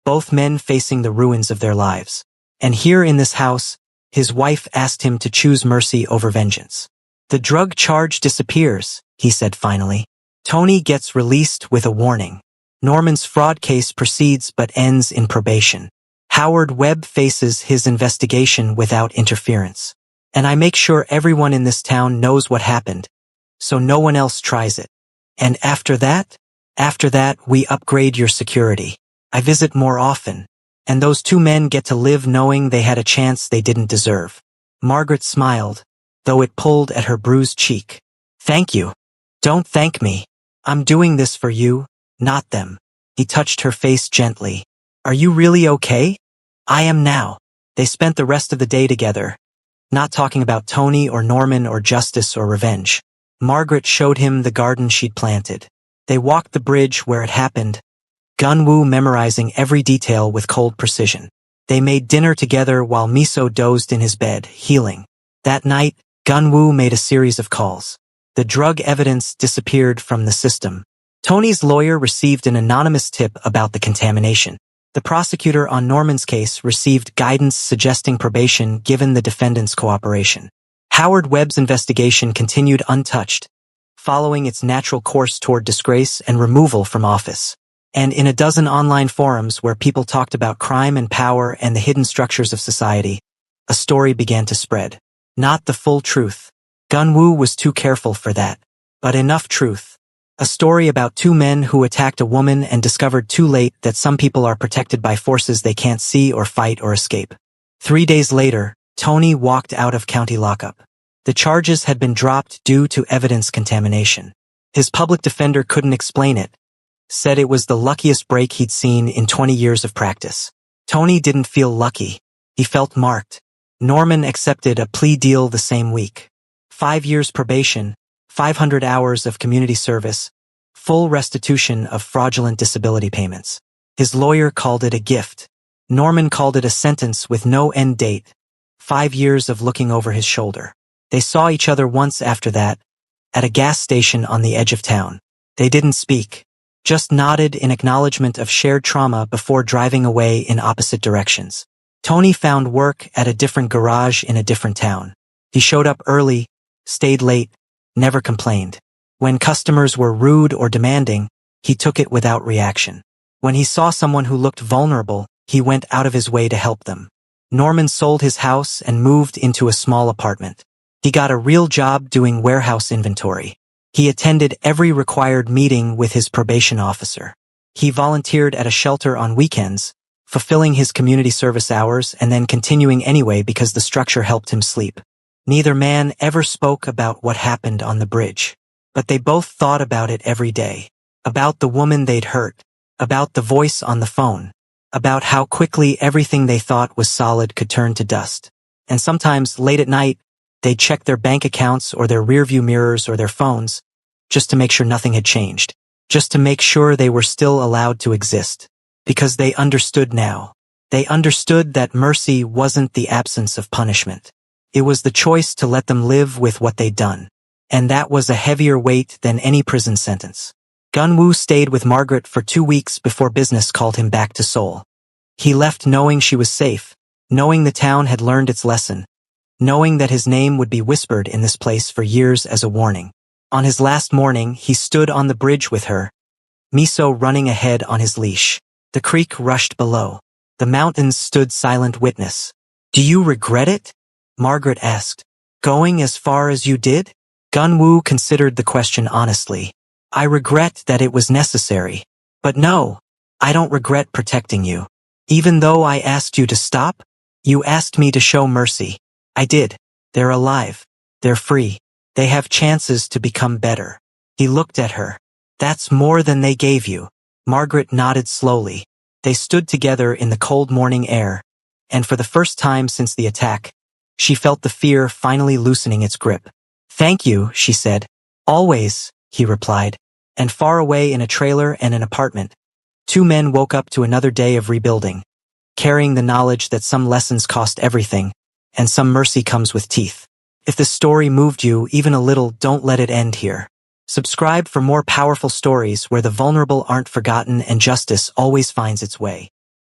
both men facing the ruins of their lives. And here in this house, his wife asked him to choose mercy over vengeance. The drug charge disappears, he said finally. Tony gets released with a warning. Norman's fraud case proceeds but ends in probation. Howard Webb faces his investigation without interference. And I make sure everyone in this town knows what happened, so no one else tries it. And after that, we upgrade your security. I visit more often, and those two men get to live knowing they had a chance they didn't deserve. Margaret smiled, though it pulled at her bruised cheek. Thank you. Don't thank me. I'm doing this for you, not them. He touched her face gently. Are you really okay? I am now. They spent the rest of the day together, not talking about Tony or Norman or justice or revenge. Margaret showed him the garden she'd planted. They walked the bridge where it happened, Gunwoo memorizing every detail with cold precision. They made dinner together while Miso dozed in his bed, healing. That night, Gunwoo made a series of calls. The drug evidence disappeared from the system. Tony's lawyer received an anonymous tip about the contamination. The prosecutor on Norman's case received guidance suggesting probation given the defendant's cooperation. Howard Webb's investigation continued untouched, following its natural course toward disgrace and removal from office. And in a dozen online forums where people talked about crime and power and the hidden structures of society, a story began to spread. Not the full truth. Gunwoo was too careful for that. But enough truth. A story about two men who attacked a woman and discovered too late that some people are protected by forces they can't see or fight or escape. 3 days later, Tony walked out of county lockup. The charges had been dropped due to evidence contamination. His public defender couldn't explain it, said it was the luckiest break he'd seen in 20 years of practice. Tony didn't feel lucky. He felt marked. Norman accepted a plea deal the same week. 5 years probation, 500 hours of community service, full restitution of fraudulent disability payments. His lawyer called it a gift. Norman called it a sentence with no end date. 5 years of looking over his shoulder. They saw each other once after that, at a gas station on the edge of town. They didn't speak, just nodded in acknowledgement of shared trauma before driving away in opposite directions. Tony found work at a different garage in a different town. He showed up early, stayed late, never complained. When customers were rude or demanding, he took it without reaction. When he saw someone who looked vulnerable, he went out of his way to help them. Norman sold his house and moved into a small apartment. He got a real job doing warehouse inventory. He attended every required meeting with his probation officer. He volunteered at a shelter on weekends, fulfilling his community service hours and then continuing anyway because the structure helped him sleep. Neither man ever spoke about what happened on the bridge, but they both thought about it every day. About the woman they'd hurt, about the voice on the phone, about how quickly everything they thought was solid could turn to dust. And sometimes, late at night, they'd check their bank accounts or their rearview mirrors or their phones, just to make sure nothing had changed, just to make sure they were still allowed to exist. Because they understood now. They understood that mercy wasn't the absence of punishment. It was the choice to let them live with what they'd done. And that was a heavier weight than any prison sentence. Gunwoo stayed with Margaret for 2 weeks before business called him back to Seoul. He left knowing she was safe, knowing the town had learned its lesson, knowing that his name would be whispered in this place for years as a warning. On his last morning, he stood on the bridge with her, Miso running ahead on his leash. The creek rushed below. The mountains stood silent witness. Do you regret it? Margaret asked. Going as far as you did? Gunwoo considered the question honestly. I regret that it was necessary. But no, I don't regret protecting you. Even though I asked you to stop, you asked me to show mercy. I did. They're alive. They're free. They have chances to become better. He looked at her. That's more than they gave you. Margaret nodded slowly. They stood together in the cold morning air, and for the first time since the attack, she felt the fear finally loosening its grip. Thank you, she said. Always, he replied. And far away in a trailer and an apartment, two men woke up to another day of rebuilding, carrying the knowledge that some lessons cost everything, and some mercy comes with teeth. If this story moved you even a little, don't let it end here. Subscribe for more powerful stories where the vulnerable aren't forgotten and justice always finds its way.